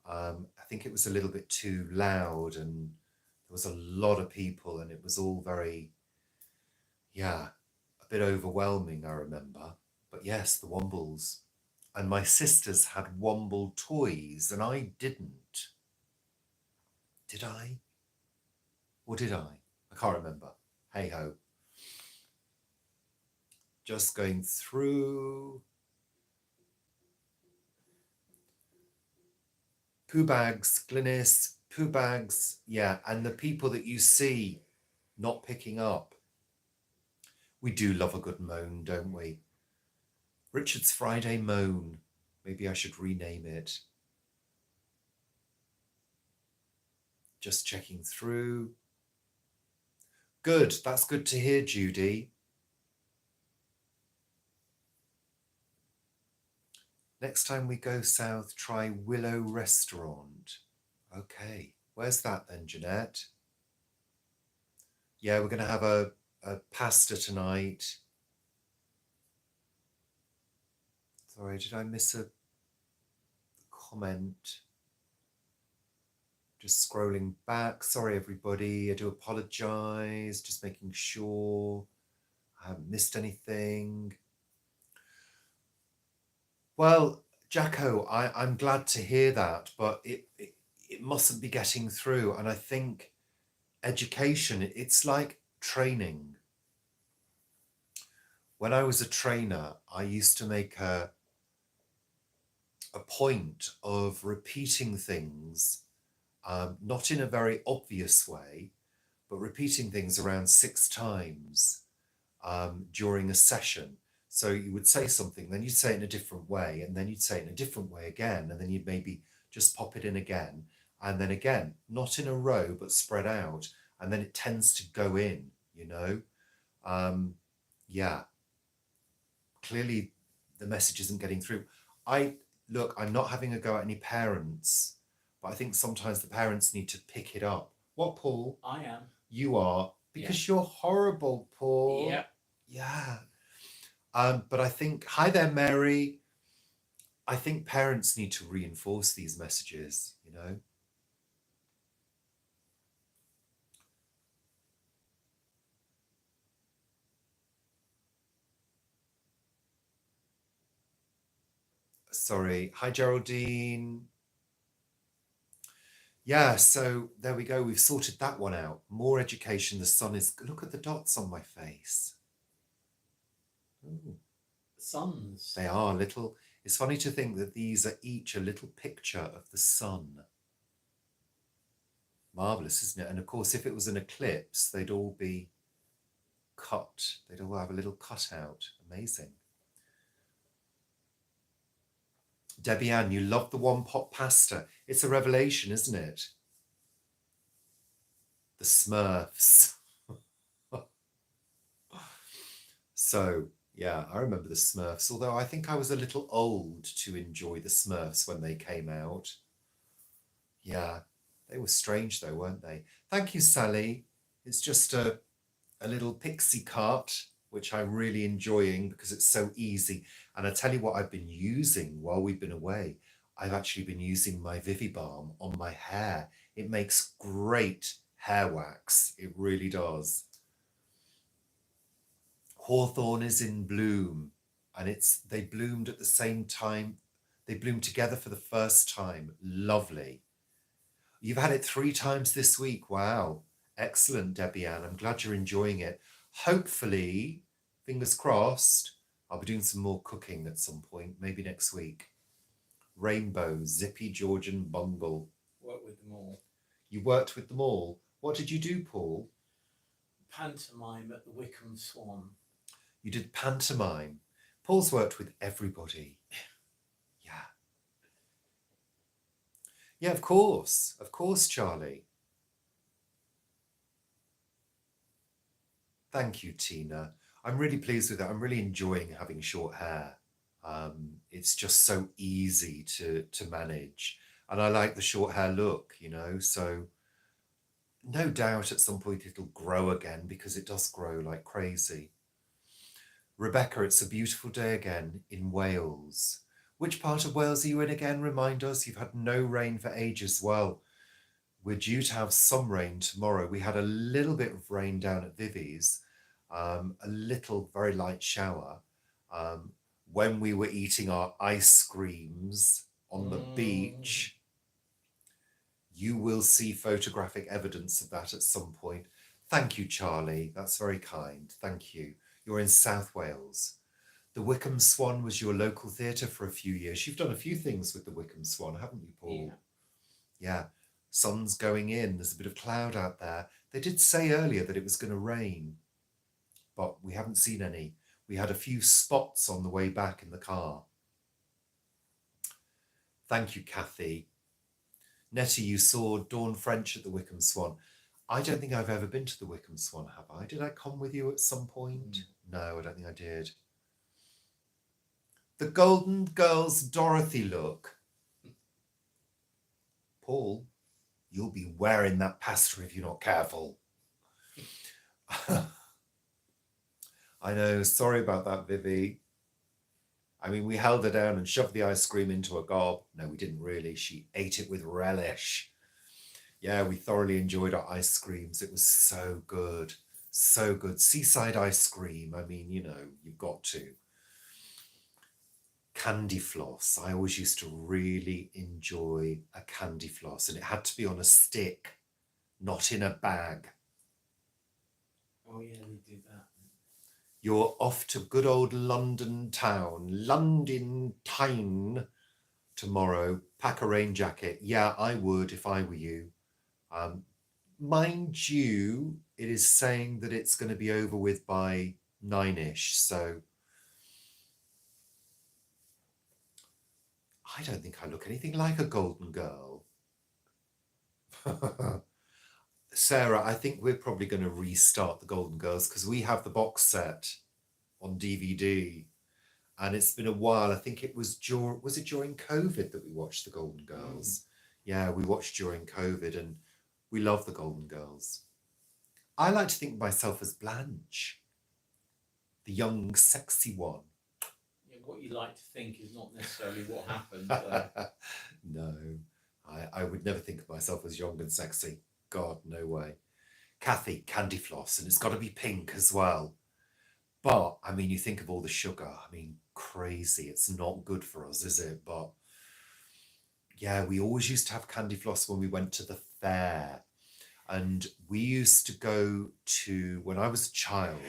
I think it was a little bit too loud and there was a lot of people and it was all very, yeah, a bit overwhelming, I remember. But yes, the Wombles. And my sisters had Womble toys and I didn't. Did I? Or did I? I can't remember. Hey ho. Just going through. Poo bags, Glynis, poo bags, yeah, and the people that you see not picking up. We do love a good moan, don't we? Richard's Friday moan. Maybe I should rename it. Just checking through. Good, that's good to hear, Judy. Next time we go south, try Willow Restaurant. Okay, where's that then, Jeanette? Yeah, we're going to have a pasta tonight. Sorry, did I miss a comment? Just scrolling back. Sorry, everybody. I do apologise. Just making sure I haven't missed anything. Well, Jacko, I'm glad to hear that, but it mustn't be getting through. And I think education, it's like training. When I was a trainer, I used to make a point of repeating things, not in a very obvious way, but repeating things around 6 times during a session. So you would say something, then you'd say it in a different way, and then you'd say it in a different way again, and then you'd maybe just pop it in again, and then again, not in a row, but spread out, and then it tends to go in, you know? Yeah. Clearly, the message isn't getting through. Look, I'm not having a go at any parents, but I think sometimes the parents need to pick it up. What, Paul? I am. You are? Because you're horrible, Paul. Yeah. Yeah. But I think, hi there, Mary. I think parents need to reinforce these messages, you know? Sorry. Hi, Geraldine. Yeah, so there we go. We've sorted that one out. More education. The sun is... Look at the dots on my face. Ooh. Suns. They are little... It's funny to think that these are each a little picture of the sun. Marvellous, isn't it? And of course, if it was an eclipse, they'd all be cut. They'd all have a little cutout. Amazing. Debbie Ann, you love the one pot pasta. It's a revelation, isn't it? The Smurfs. So, yeah, I remember the Smurfs, although I think I was a little old to enjoy the Smurfs when they came out. Yeah, they were strange though, weren't they? Thank you, Sally. It's just a little pixie cart, which I'm really enjoying because it's so easy. And I tell you what I've been using while we've been away. I've actually been using my Vivi Balm on my hair. It makes great hair wax. It really does. Hawthorn is in bloom, and they bloomed at the same time. They bloomed together for the first time. Lovely. You've had it 3 times this week. Wow. Excellent, Debbie Ann. I'm glad you're enjoying it. Hopefully, fingers crossed, I'll be doing some more cooking at some point, maybe next week. Rainbow, Zippy, Georgian, Bungle. Work with them all. You worked with them all. What did you do, Paul? Pantomime at the Wickham Swan. You did pantomime. Paul's worked with everybody. Yeah. Yeah, of course, Charlie. Thank you, Tina. I'm really pleased with that. I'm really enjoying having short hair. It's just so easy to manage. And I like the short hair look, you know, so no doubt at some point it'll grow again because it does grow like crazy. Rebecca, it's a beautiful day again in Wales. Which part of Wales are you in again? Remind us. You've had no rain for ages. Well, we're due to have some rain tomorrow. We had a little bit of rain down at Vivi's, a little very light shower when we were eating our ice creams on the beach. You will see photographic evidence of that at some point. Thank you, Charlie. That's very kind. Thank you. You're in South Wales. The Wickham Swan was your local theatre for a few years. You've done a few things with the Wickham Swan, haven't you, Paul? Yeah. Sun's going in. There's a bit of cloud out there. They did say earlier that it was going to rain, but we haven't seen any. We had a few spots on the way back in the car. Thank you, Kathy. Nettie, you saw Dawn French at the Wickham Swan. I don't think I've ever been to the Wickham Swan, have I? Did I come with you at some point? No, I don't think I did. The Golden Girls Dorothy look. Paul, you'll be wearing that pasta if you're not careful. I know, sorry about that, Vivi. I mean, we held her down and shoved the ice cream into a gob. No, we didn't really. She ate it with relish. Yeah, we thoroughly enjoyed our ice creams. It was so good. So good. Seaside ice cream. I mean, you know, you've got to. Candy floss. I always used to really enjoy a candy floss, and it had to be on a stick, not in a bag. Oh yeah, we did that. You're off to good old London town, London town tomorrow. Pack a rain jacket. Yeah, I would if I were you. Mind you, it is saying that it's going to be over with by 9ish, so I don't think I look anything like a golden girl. Sarah, I think we're probably going to restart the Golden Girls because we have the box set on DVD, and it's been a while. I think it was during COVID that we watched the Golden Girls? Yeah, we watched during COVID, and we love the Golden Girls. I like to think of myself as Blanche, the young, sexy one. Yeah, what you like to think is not necessarily what happened. No, I would never think of myself as young and sexy. God, no way. Kathy, candy floss, and it's got to be pink as well. But, I mean, you think of all the sugar. I mean, crazy. It's not good for us, is it? But, yeah, we always used to have candy floss when we went to the fair. And we used to go to, when I was a child,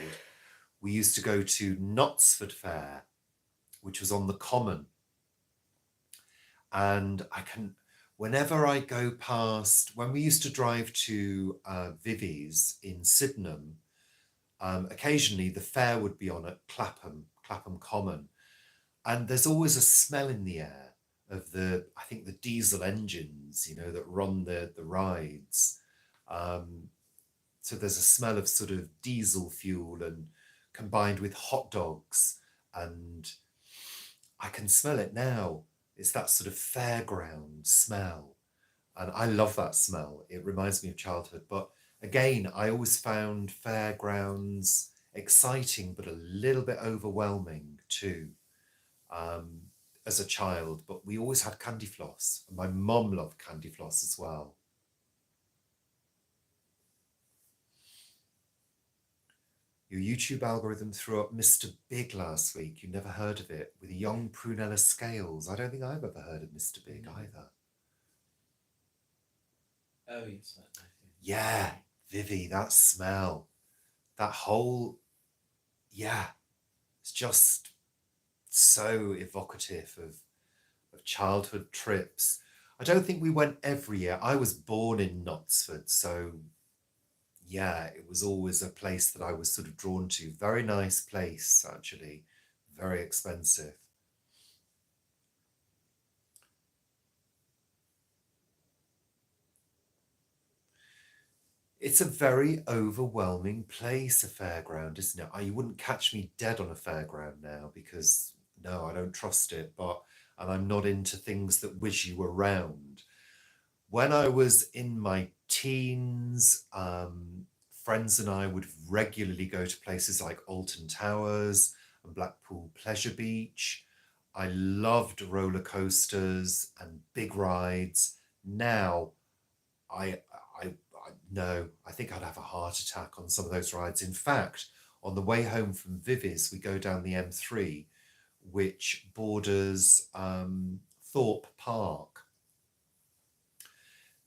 we used to go to Knutsford Fair, which was on the Common. And whenever I go past, when we used to drive to Vivi's in Sydenham, occasionally the fair would be on at Clapham Common. And there's always a smell in the air of I think the diesel engines, you know, that run the rides. So there's a smell of sort of diesel fuel and combined with hot dogs. And I can smell it now. It's that sort of fairground smell. And I love that smell. It reminds me of childhood. But again, I always found fairgrounds exciting, but a little bit overwhelming too, as a child. But we always had candy floss. And my mum loved candy floss as well. Your YouTube algorithm threw up Mr. Big last week. You never heard of it, with young prunella scales. I don't think I've ever heard of Mr. Big either. Oh, yes. Yeah, Vivi, that smell. That whole, yeah, it's just so evocative of childhood trips. I don't think we went every year. I was born in Knutsford, so yeah, it was always a place that I was sort of drawn to. Very nice place, actually. Very expensive. It's a very overwhelming place, a fairground, isn't it? You wouldn't catch me dead on a fairground now because, no, I don't trust it. And I'm not into things that whiz you around. When I was in my teens, friends and I would regularly go to places like Alton Towers and Blackpool Pleasure Beach. I loved roller coasters and big rides. Now, no, I think I'd have a heart attack on some of those rides. In fact, on the way home from Vivi's, we go down the M3, which borders Thorpe Park.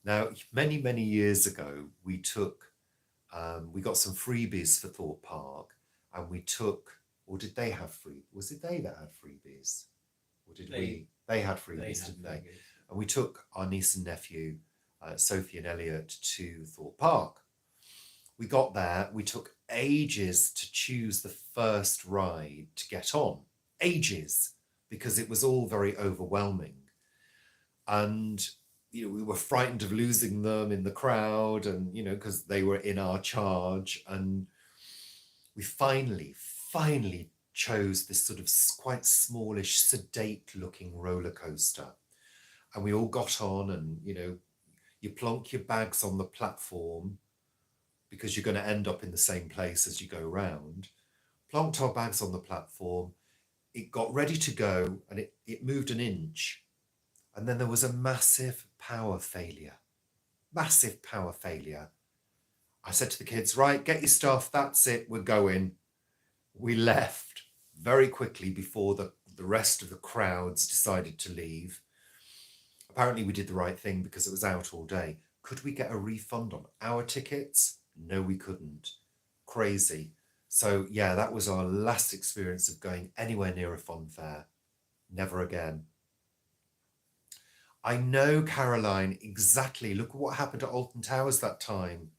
Now, many, many years ago, we got some freebies for Thorpe Park, and we took, or did they have was it they that had freebies? Or did we? They had freebies, didn't they? And we took our niece and nephew, Sophie and Elliot, to Thorpe Park. We got there, we took ages to choose the first ride to get on. Ages, because it was all very overwhelming. And, we were frightened of losing them in the crowd and, because they were in our charge. And we finally chose this sort of quite smallish, sedate looking roller coaster. And we all got on and, you plonk your bags on the platform because you're going to end up in the same place as you go round. Plonked our bags on the platform. It got ready to go and it moved an inch. And then there was a massive power failure. Massive power failure. I said to the kids, right, get your stuff. That's it. We're going. We left very quickly before the rest of the crowds decided to leave. Apparently we did the right thing because it was out all day. Could we get a refund on our tickets? No, we couldn't. Crazy. So yeah, that was our last experience of going anywhere near a fun fair. Never again. I know, Caroline, exactly. Look at what happened at Alton Towers that time.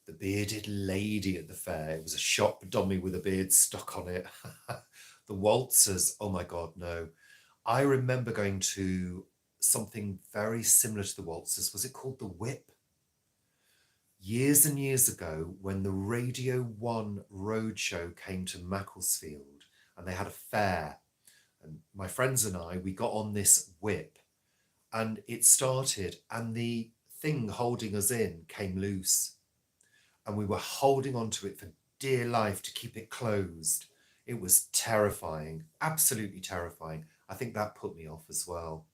The bearded lady at the fair. It was a shop dummy with a beard stuck on it. The waltzers. Oh my God, no. I remember going to something very similar to the waltzers. Was it called the Whip? Years and years ago, when the Radio 1 roadshow came to Macclesfield and they had a fair, and my friends and I, we got on this whip and it started and the thing holding us in came loose and we were holding onto it for dear life to keep it closed. It was terrifying, absolutely terrifying. I think that put me off as well.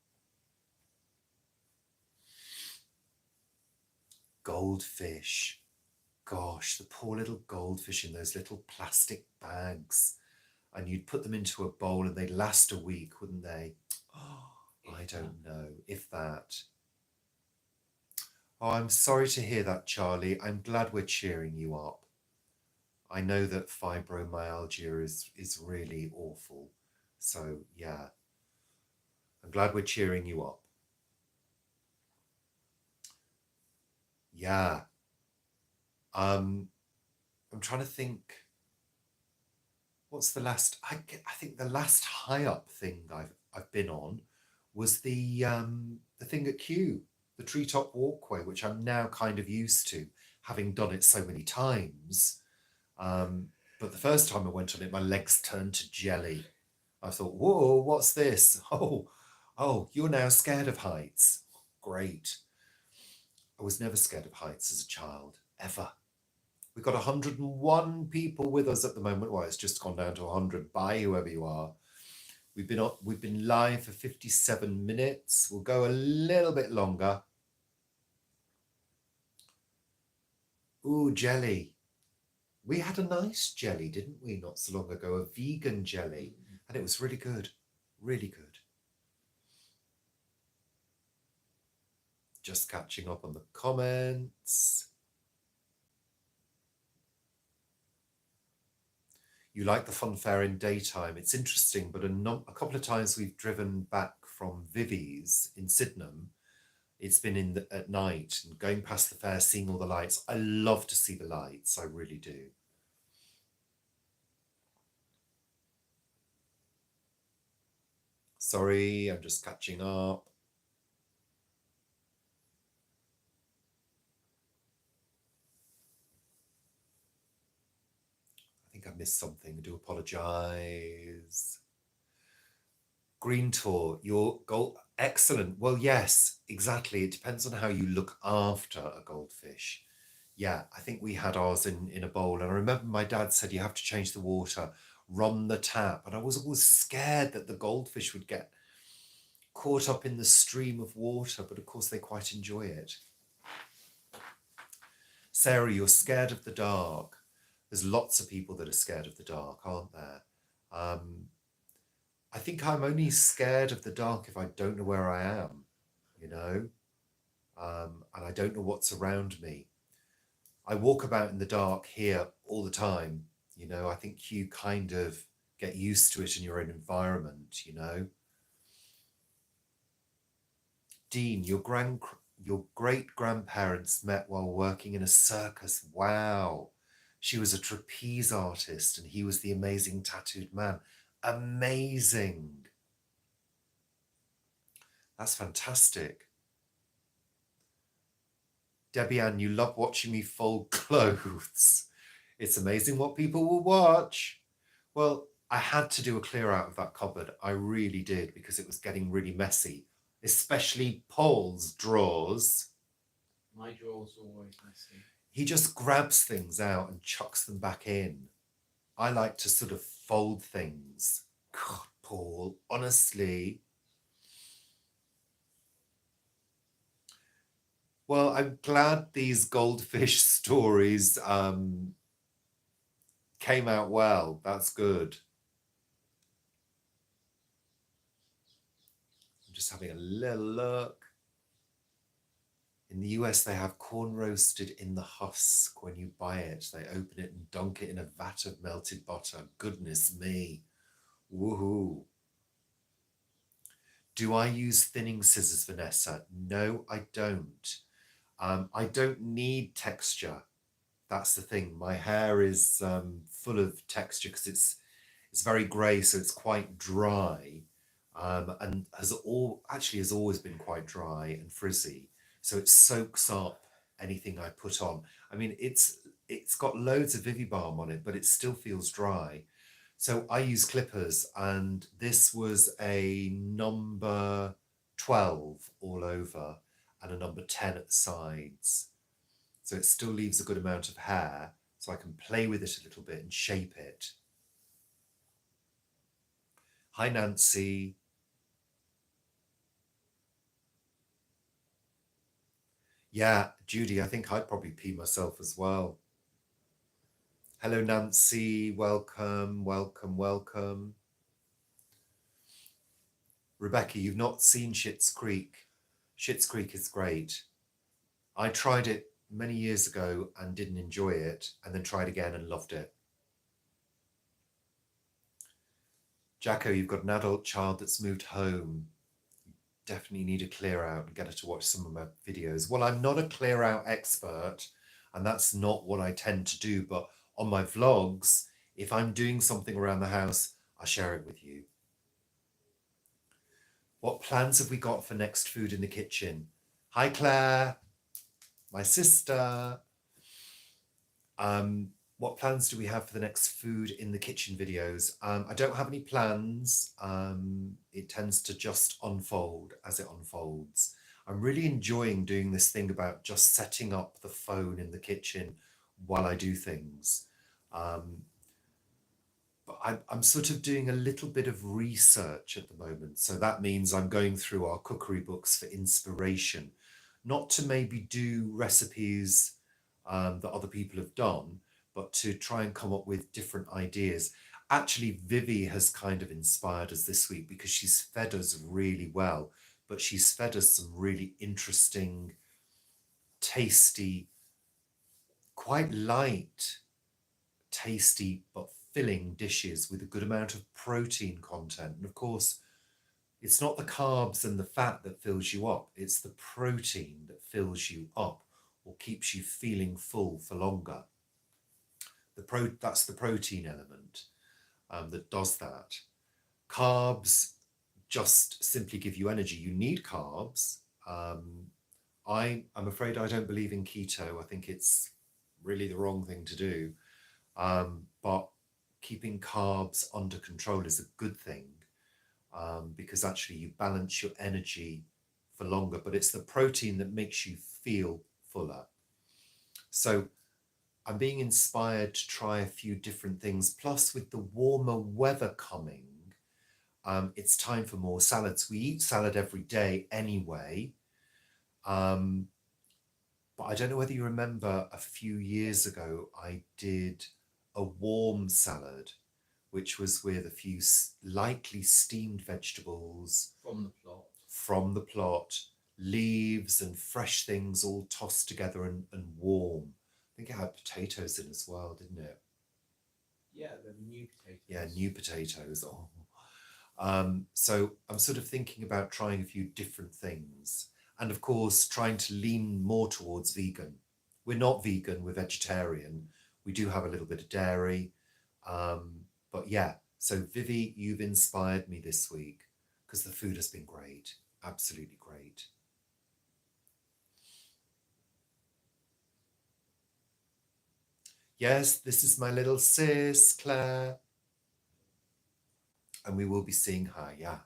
Goldfish. Gosh, the poor little goldfish in those little plastic bags. And you'd put them into a bowl and they'd last a week, wouldn't they? Oh, I don't know, if that. Oh, I'm sorry to hear that, Charlie. I'm glad we're cheering you up. I know that fibromyalgia is really awful. So, yeah. I'm glad we're cheering you up. Yeah. I'm trying to think. What's the last? I think the last high up thing I've been on was the thing at Kew, the treetop walkway, which I'm now kind of used to, having done it so many times. But the first time I went on it, my legs turned to jelly. I thought, whoa, what's this? Oh, you're now scared of heights. Great. I was never scared of heights as a child, ever. We've got 101 people with us at the moment. Well, it's just gone down to 100. Bye, whoever you are. We've been live for 57 minutes. We'll go a little bit longer. Ooh, jelly. We had a nice jelly, didn't we, not so long ago? A vegan jelly. And it was really good. Really good. Just catching up on the comments. You like the fun fair in daytime. It's interesting, but a couple of times we've driven back from Vivi's in Sydenham. It's been at night and going past the fair, seeing all the lights. I love to see the lights. I really do. Sorry, I'm just catching up. I think I missed something. I do apologise. Green tour, your goal, excellent. Well, yes, exactly. It depends on how you look after a goldfish. Yeah, I think we had ours in a bowl. And I remember my dad said you have to change the water, run the tap. And I was always scared that the goldfish would get caught up in the stream of water. But of course, they quite enjoy it. Sarah, you're scared of the dark. There's lots of people that are scared of the dark, aren't there? I think I'm only scared of the dark if I don't know where I am, and I don't know what's around me. I walk about in the dark here all the time, I think you kind of get used to it in your own environment, Dean, your great-grandparents met while working in a circus. Wow. She was a trapeze artist and he was the amazing tattooed man. Amazing. That's fantastic. Debbie Ann, you love watching me fold clothes. It's amazing what people will watch. Well, I had to do a clear out of that cupboard. I really did, because it was getting really messy, especially Paul's drawers. My drawers are always messy. He just grabs things out and chucks them back in. I like to sort of fold things. God, Paul, honestly. Well, I'm glad these goldfish stories came out well. That's good. I'm just having a little look. In the US, they have corn roasted in the husk when you buy it. They open it and dunk it in a vat of melted butter. Goodness me. Woohoo. Do I use thinning scissors, Vanessa? No, I don't. I don't need texture. That's the thing. My hair is full of texture because it's very grey, so it's quite dry, and has always been quite dry and frizzy. So it soaks up anything I put on. I mean, it's got loads of Vivi Balm on it, but it still feels dry. So I use clippers, and this was a number 12 all over and a number 10 at the sides. So it still leaves a good amount of hair, so I can play with it a little bit and shape it. Hi, Nancy. Yeah, Judy, I think I'd probably pee myself as well. Hello, Nancy. Welcome, welcome, welcome. Rebecca, you've not seen Schitt's Creek. Schitt's Creek is great. I tried it many years ago and didn't enjoy it, and then tried again and loved it. Jacko, you've got an adult child that's moved home. You definitely need a clear out and get her to watch some of my videos. Well, I'm not a clear out expert, and that's not what I tend to do, but on my vlogs, if I'm doing something around the house, I share it with you. What plans have we got for next food in the kitchen? Hi, Claire, my sister. What plans do we have for the next food in the kitchen videos? I don't have any plans. It tends to just unfold as it unfolds. I'm really enjoying doing this thing about just setting up the phone in the kitchen while I do things. But I'm sort of doing a little bit of research at the moment. So that means I'm going through our cookery books for inspiration, not to maybe do recipes that other people have done, but to try and come up with different ideas. Actually, Vivi has kind of inspired us this week because she's fed us really well, but she's fed us some really interesting, tasty, quite light, tasty, but filling dishes with a good amount of protein content. And of course, it's not the carbs and the fat that fills you up, it's the protein that fills you up or keeps you feeling full for longer. That's the protein element that does that. Carbs just simply give you energy. You need carbs. I'm afraid I don't believe in keto. I think it's really the wrong thing to do. But keeping carbs under control is a good thing because actually you balance your energy for longer, but it's the protein that makes you feel fuller. So I'm being inspired to try a few different things. Plus, with the warmer weather coming, it's time for more salads. We eat salad every day anyway. But I don't know whether you remember a few years ago, I did a warm salad, which was with a few lightly steamed vegetables. From the plot, leaves and fresh things all tossed together and warm. I think it had potatoes in as well, didn't it? Yeah, the new potatoes. Yeah, new potatoes. Oh. So I'm sort of thinking about trying a few different things. And of course, trying to lean more towards vegan. We're not vegan, we're vegetarian. We do have a little bit of dairy. But yeah, so Vivi, you've inspired me this week because the food has been great. Absolutely great. Yes, this is my little sis, Claire. And we will be seeing her, yeah.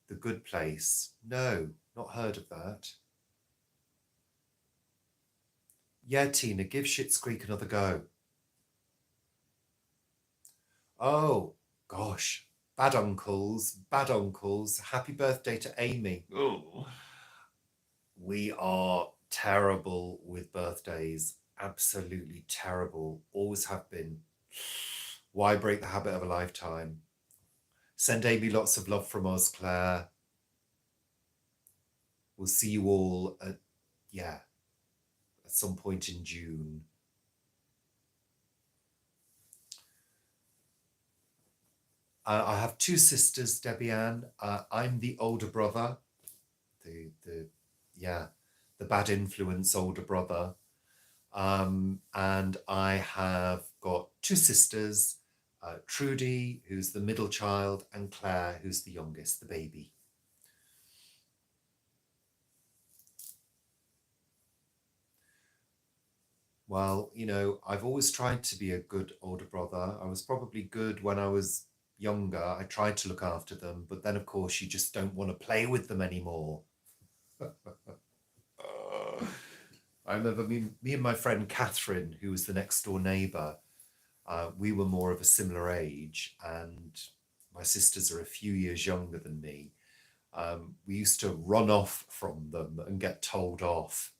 The Good Place. No, not heard of that. Yeah, Tina, give Schitt's Creek another go. Oh, gosh. Bad uncles. Happy birthday to Amy. Oh. We are terrible with birthdays. Absolutely terrible. Always have been. Why break the habit of a lifetime? Send Amy lots of love from us, Claire. We'll see you all at some point in June. I have two sisters, Debbie Ann. I'm the older brother, the bad influence older brother. And I have got two sisters, Trudy, who's the middle child, and Claire, who's the youngest, the baby. Well, you know, I've always tried to be a good older brother. I was probably good when I was younger. I tried to look after them, but then, of course, you just don't want to play with them anymore. I remember me and my friend Catherine, who was the next door neighbour, we were more of a similar age, and my sisters are a few years younger than me. We used to run off from them and get told off.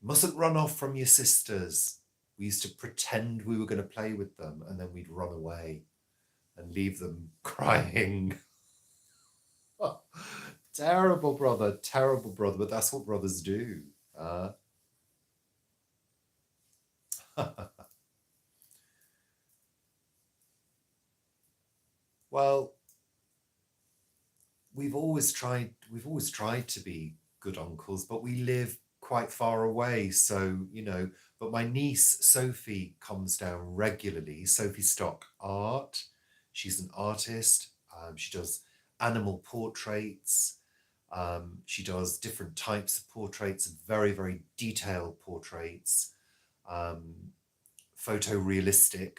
Mustn't run off from your sisters. We used to pretend we were going to play with them, and then we'd run away and leave them crying. Terrible brother, but that's what brothers do. Well, we've always tried to be good uncles, but we live quite far away, so you know. But my niece Sophie comes down regularly. Sophie Stock Art. She's an artist. She does animal portraits. She does different types of portraits, very, very detailed portraits, photorealistic,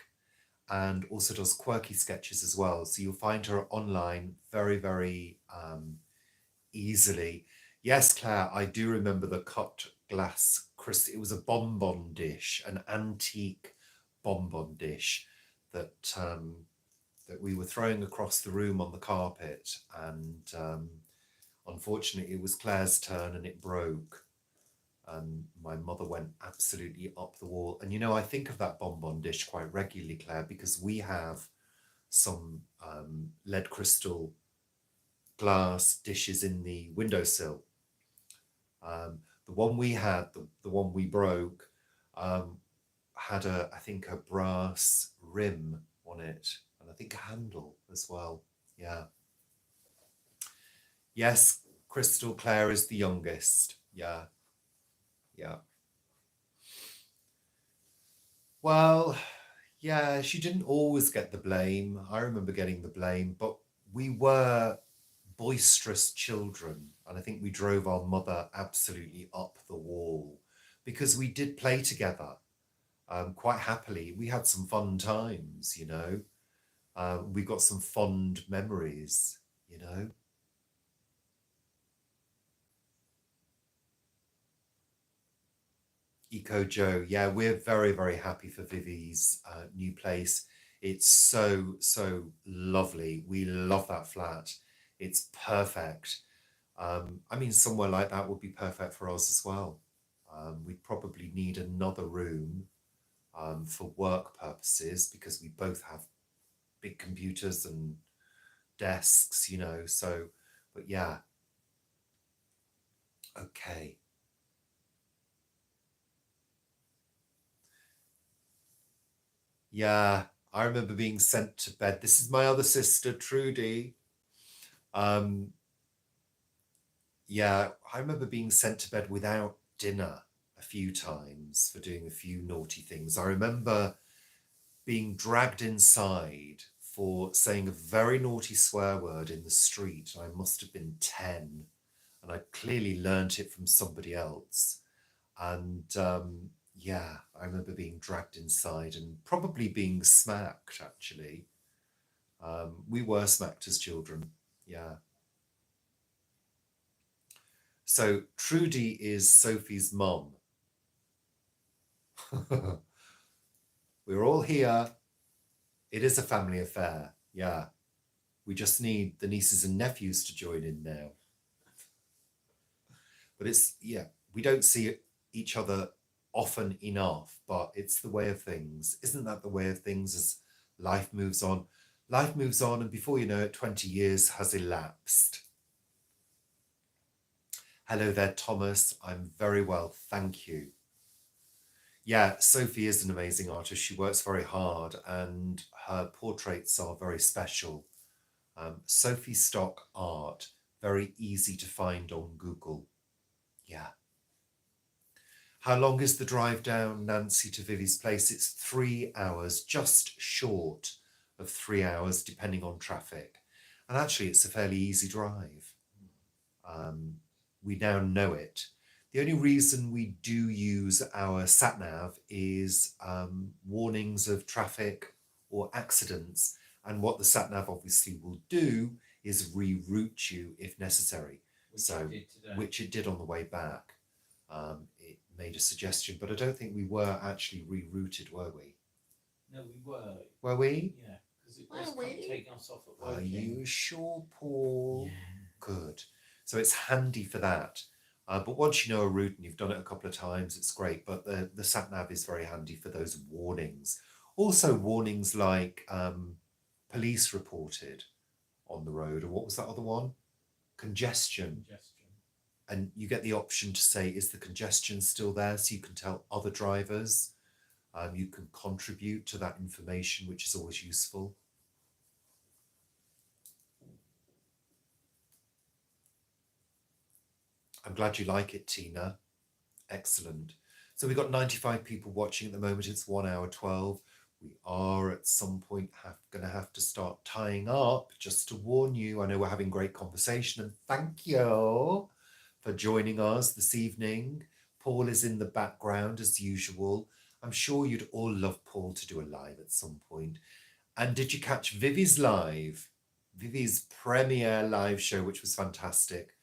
and also does quirky sketches as well. So you'll find her online very, very easily. Yes, Claire, I do remember the cut glass crystal. It was a bonbon dish, an antique bonbon dish that that we were throwing across the room on the carpet, and unfortunately it was Claire's turn and it broke. My mother went absolutely up the wall. And you know, I think of that bonbon dish quite regularly, Claire, because we have some lead crystal glass dishes in the windowsill. The one we had, the one we broke, had I think a brass rim on it, and I think a handle as well. Yeah. Yes, Crystal, Claire is the youngest. Yeah. Well, yeah, she didn't always get the blame. I remember getting the blame, but we were boisterous children, and I think we drove our mother absolutely up the wall because we did play together quite happily. We had some fun times, you know. We got some fond memories, you know. Eco Joe, yeah, we're very, very happy for Vivi's new place. It's so lovely. We love that flat. It's perfect. I mean, somewhere like that would be perfect for us as well. We'd probably need another room for work purposes because we both have big computers and desks, you know. So, but yeah. Okay. Yeah, I remember being sent to bed. This is my other sister, Trudy. Yeah, I remember being sent to bed without dinner a few times for doing a few naughty things. I remember being dragged inside for saying a very naughty swear word in the street. I must have been 10, and I clearly learnt it from somebody else. And yeah, I remember being dragged inside and probably being smacked, actually. We were smacked as children, yeah. So Trudy is Sophie's mum. We're all here. It is a family affair, yeah. We just need the nieces and nephews to join in now. But it's, yeah, we don't see each other often enough, but it's the way of things. Isn't that the way of things as life moves on? Life moves on, and before you know it, 20 years has elapsed. Hello there, Thomas. I'm very well, thank you. Yeah, Sophie is an amazing artist. She works very hard, and her portraits are very special. Sophie Stock Art, very easy to find on Google. Yeah. How long is the drive down, Nancy, to Vivi's place? It's 3 hours, just short of 3 hours, depending on traffic. And actually, it's a fairly easy drive. We now know it. The only reason we do use our sat-nav is warnings of traffic or accidents. And what the sat-nav obviously will do is reroute you if necessary. Which it did on the way back. It made a suggestion, but I don't think we were actually rerouted, were we? No, we were. Were we? Yeah, because it was taking us off at Are working. you sure, Paul? Yeah. Good. So it's handy for that. But once you know a route and you've done it a couple of times, it's great. But the sat-nav is very handy for those warnings. Also warnings like police reported on the road. Or what was that other one? Congestion. And you get the option to say, is the congestion still there? So you can tell other drivers. You can contribute to that information, which is always useful. I'm glad you like it, Tina. Excellent. So we've got 95 people watching at the moment. It's 1 hour 12. We are at some point going to have to start tying up, just to warn you. I know we're having great conversation, and thank you for joining us this evening. Paul is in the background as usual. I'm sure you'd all love Paul to do a live at some point. And did you catch Vivi's live? Vivi's premiere live show, which was fantastic.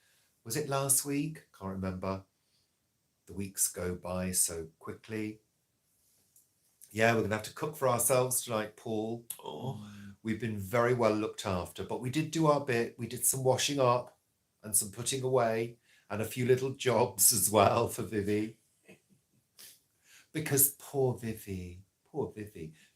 Was it last week? Can't remember. The weeks go by so quickly. Yeah, we're going to have to cook for ourselves tonight, Paul. Oh, we've been very well looked after, but we did do our bit. We did some washing up and some putting away and a few little jobs as well for Vivi. Because poor Vivi,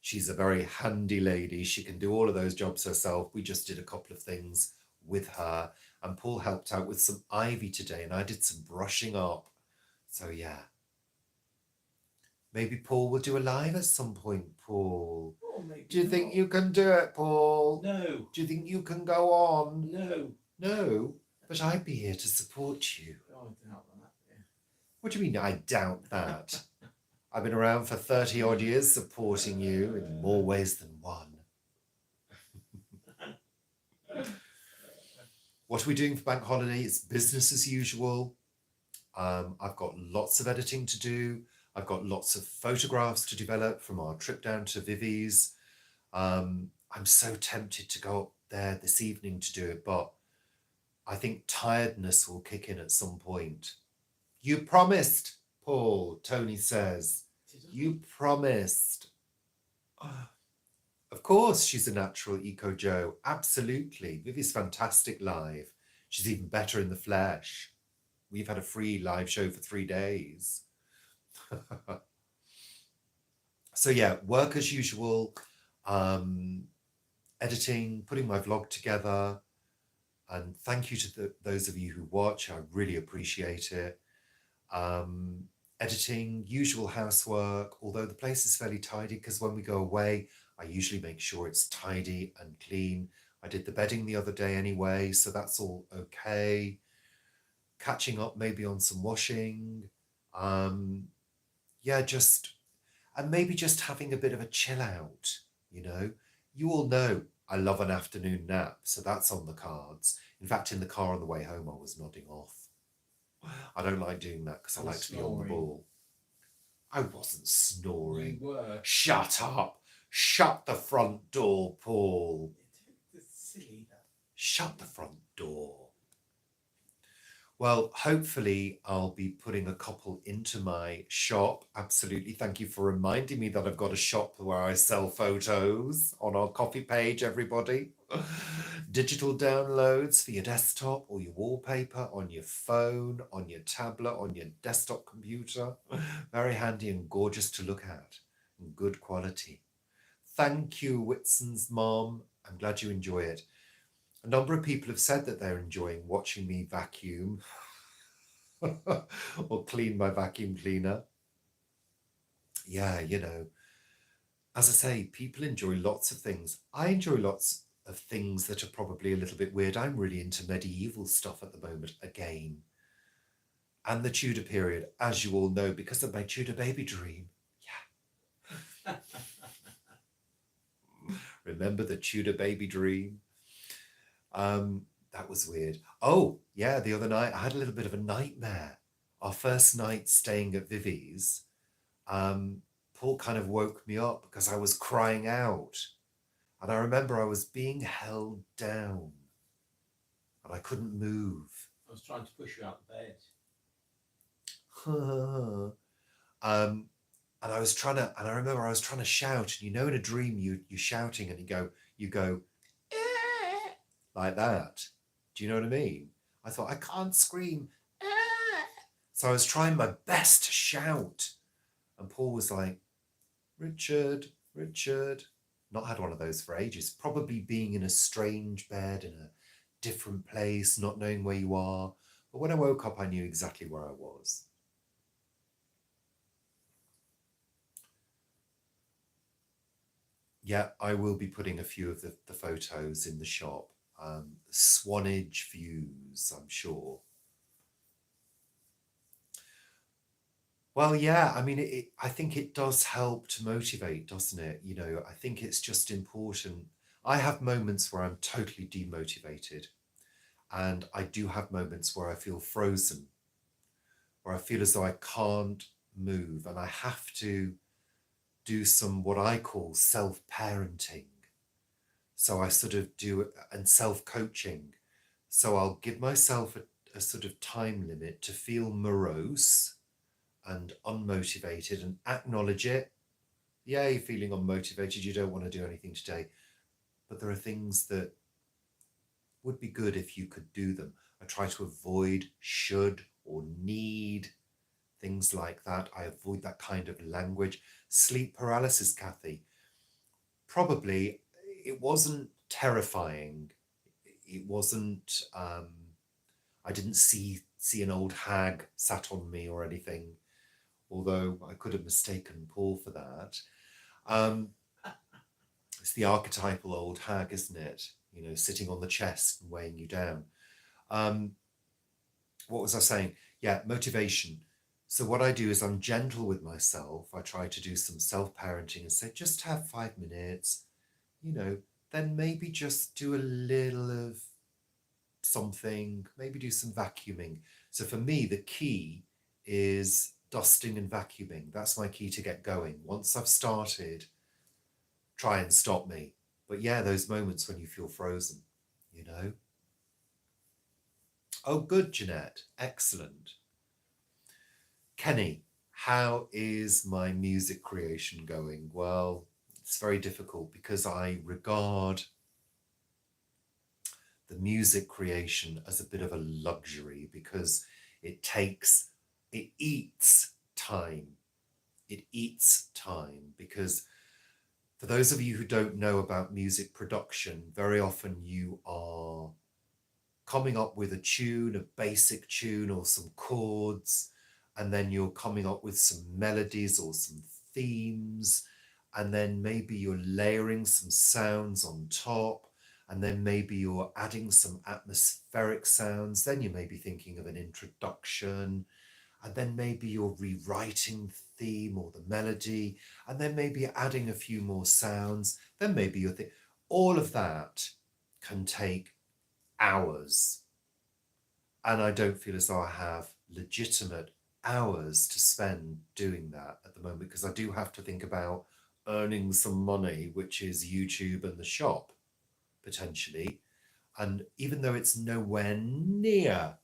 she's a very handy lady. She can do all of those jobs herself. We just did a couple of things with her, and Paul helped out with some ivy today, and I did some brushing up. So yeah. Maybe Paul will do a live at some point, Paul. Oh, maybe do you think you can do it, Paul? No. Do you think you can go on? No. No? But I'd be here to support you. Oh, I doubt that. Yeah. What do you mean, I doubt that? I've been around for 30 odd years supporting you in more ways than one. What are we doing for bank holiday? It's business as usual. I've got lots of editing to do. I've got lots of photographs to develop from our trip down to Vivi's. I'm so tempted to go up there this evening to do it, but I think tiredness will kick in at some point. You promised, Paul, Tony says. You promised. Of course, she's a natural Eco Joe. Absolutely. Vivi's fantastic live. She's even better in the flesh. We've had a free live show for 3 days. So yeah, work as usual, editing, putting my vlog together, and thank you to those of you who watch. I really appreciate it. Editing, usual housework, although the place is fairly tidy because when we go away, I usually make sure it's tidy and clean. I did the bedding the other day anyway, so that's all okay. Catching up maybe on some washing. Yeah, and maybe just having a bit of a chill out, you know. You all know I love an afternoon nap, so that's on the cards. In fact, in the car on the way home, I was nodding off. I don't like doing that because I like to be on the ball. I wasn't snoring. You were. Shut up. Shut the front door, Paul. It's silly that. Shut the front door. Well, hopefully I'll be putting a couple into my shop. Absolutely. Thank you for reminding me that I've got a shop where I sell photos on our coffee page, everybody. Digital downloads for your desktop or your wallpaper, on your phone, on your tablet, on your desktop computer. Very handy and gorgeous to look at, and good quality. Thank you, Whitson's mom. I'm glad you enjoy it. A number of people have said that they're enjoying watching me vacuum or clean my vacuum cleaner. Yeah, you know, as I say, people enjoy lots of things. I enjoy lots of things that are probably a little bit weird. I'm really into medieval stuff at the moment again. And the Tudor period, as you all know, because of my Tudor baby dream. Yeah. Remember the Tudor baby dream? That was weird. Oh, yeah, the other night I had a little bit of a nightmare. Our first night staying at Vivi's, Paul kind of woke me up because I was crying out. And I remember I was being held down and I couldn't move. I was trying to push you out of bed. And I was trying to, and I remember I was trying to shout, and you know, in a dream, you're shouting and you go, like that. Do you know what I mean? I thought, I can't scream. So I was trying my best to shout. And Paul was like, Richard. Not had one of those for ages. Probably being in a strange bed in a different place, not knowing where you are. But when I woke up, I knew exactly where I was. Yeah, I will be putting a few of the photos in the shop. Swanage views, I'm sure. Well, yeah, I mean, I think it does help to motivate, doesn't it? You know, I think it's just important. I have moments where I'm totally demotivated, and I do have moments where I feel frozen, where I feel as though I can't move, and I have to do some what I call self-parenting. So I sort of do it, and self-coaching. So I'll give myself a sort of time limit to feel morose and unmotivated and acknowledge it. Yeah, you're feeling unmotivated, you don't want to do anything today. But there are things that would be good if you could do them. I try to avoid should or need, things like that. I avoid that kind of language. Sleep paralysis, Kathy. Probably it wasn't terrifying. It wasn't, I didn't see an old hag sat on me or anything, although I could have mistaken Paul for that. It's the archetypal old hag, isn't it? You know, sitting on the chest and weighing you down. What was I saying? Yeah, motivation. So what I do is I'm gentle with myself. I try to do some self-parenting and say, just have 5 minutes, you know, then maybe just do a little of something, maybe do some vacuuming. So for me, the key is dusting and vacuuming. That's my key to get going. Once I've started, try and stop me. But yeah, those moments when you feel frozen, you know. Oh, good, Jeanette. Excellent. Kenny, how is my music creation going? Well, it's very difficult because I regard the music creation as a bit of a luxury because it eats time. It eats time because for those of you who don't know about music production, very often you are coming up with a tune, a basic tune or some chords, and then you're coming up with some melodies or some themes, and then maybe you're layering some sounds on top, and then maybe you're adding some atmospheric sounds, then you may be thinking of an introduction, and then maybe you're rewriting the theme or the melody, and then maybe adding a few more sounds, then maybe you're thinking, all of that can take hours. And I don't feel as though I have legitimate hours to spend doing that at the moment, because I do have to think about earning some money, which is YouTube and the shop, potentially. And even though it's nowhere near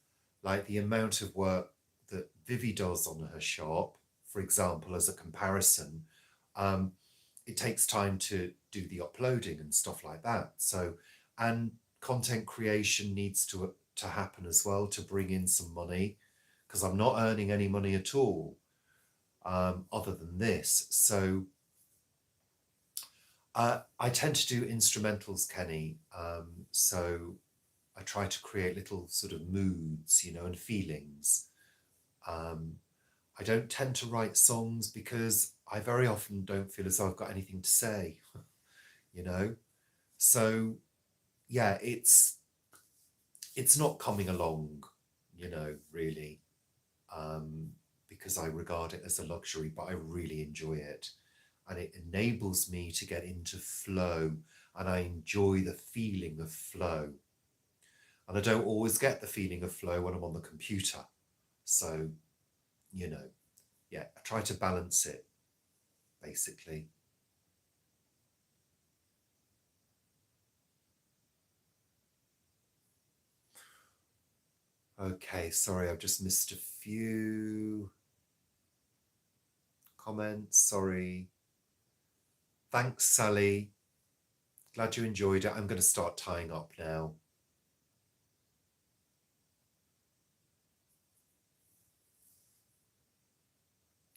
like the amount of work that Vivi does on her shop, for example, as a comparison, it takes time to do the uploading and stuff like that. So, and content creation needs to happen as well to bring in some money, because I'm not earning any money at all other than this. So I tend to do instrumentals, Kenny. So I try to create little sort of moods, and feelings. I don't tend to write songs because I very often don't feel as though I've got anything to say, So yeah, it's not coming along, really, because I regard it as a luxury, but I really enjoy it. And it enables me to get into flow, and I enjoy the feeling of flow. And I don't always get the feeling of flow when I'm on the computer. So, I try to balance it, basically. Okay, sorry, I've just missed a few comments, sorry. Thanks, Sally. Glad you enjoyed it. I'm going to start tying up now.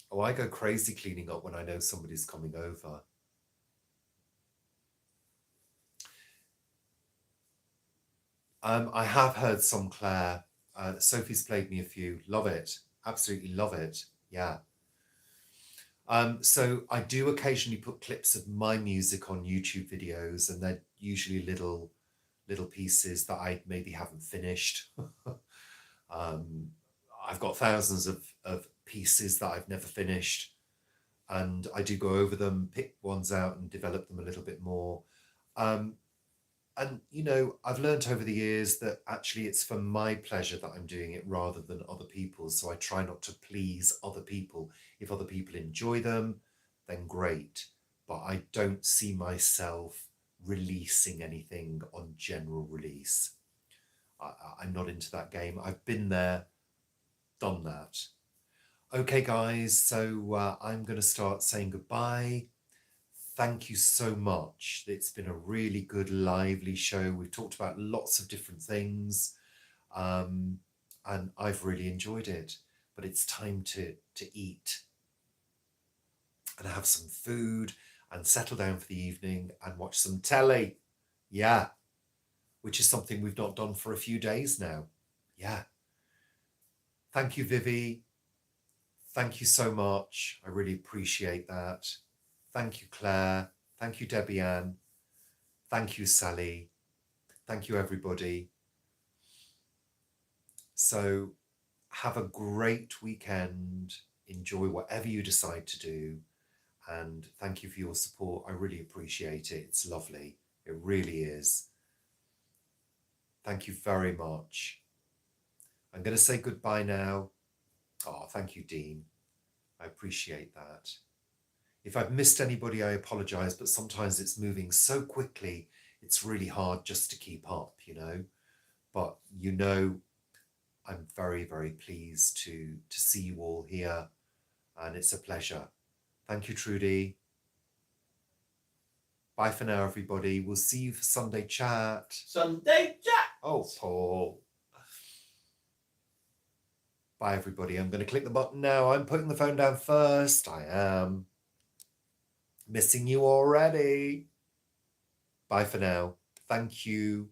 Oh, I go crazy cleaning up when I know somebody's coming over. I have heard some, Claire. Sophie's played me a few. Love it. Absolutely love it. Yeah. So I do occasionally put clips of my music on YouTube videos, and they're usually little pieces that I maybe haven't finished. I've got thousands of pieces that I've never finished, and I do go over them, pick ones out and develop them a little bit more. And, I've learned over the years that actually it's for my pleasure that I'm doing it rather than other people's. So I try not to please other people. If other people enjoy them, then great. But I don't see myself releasing anything on general release. I'm not into that game. I've been there, done that. Okay, guys, so I'm going to start saying goodbye. Thank you so much. It's been a really good, lively show. We've talked about lots of different things, and I've really enjoyed it. But it's time to eat and have some food and settle down for the evening and watch some telly. Yeah, which is something we've not done for a few days now. Yeah. Thank you, Vivi. Thank you so much. I really appreciate that. Thank you, Claire. Thank you, Debbie Ann. Thank you, Sally. Thank you, everybody. So have a great weekend. Enjoy whatever you decide to do. And thank you for your support. I really appreciate it. It's lovely. It really is. Thank you very much. I'm going to say goodbye now. Oh, thank you, Dean. I appreciate that. If I've missed anybody, I apologise, but sometimes it's moving so quickly, it's really hard just to keep up, But, I'm very, very pleased to see you all here, and it's a pleasure. Thank you, Trudy. Bye for now, everybody. We'll see you for Sunday chat. Sunday chat! Oh, Paul. Bye, everybody. I'm going to click the button now. I'm putting the phone down first. I am. Missing you already. Bye for now. Thank you.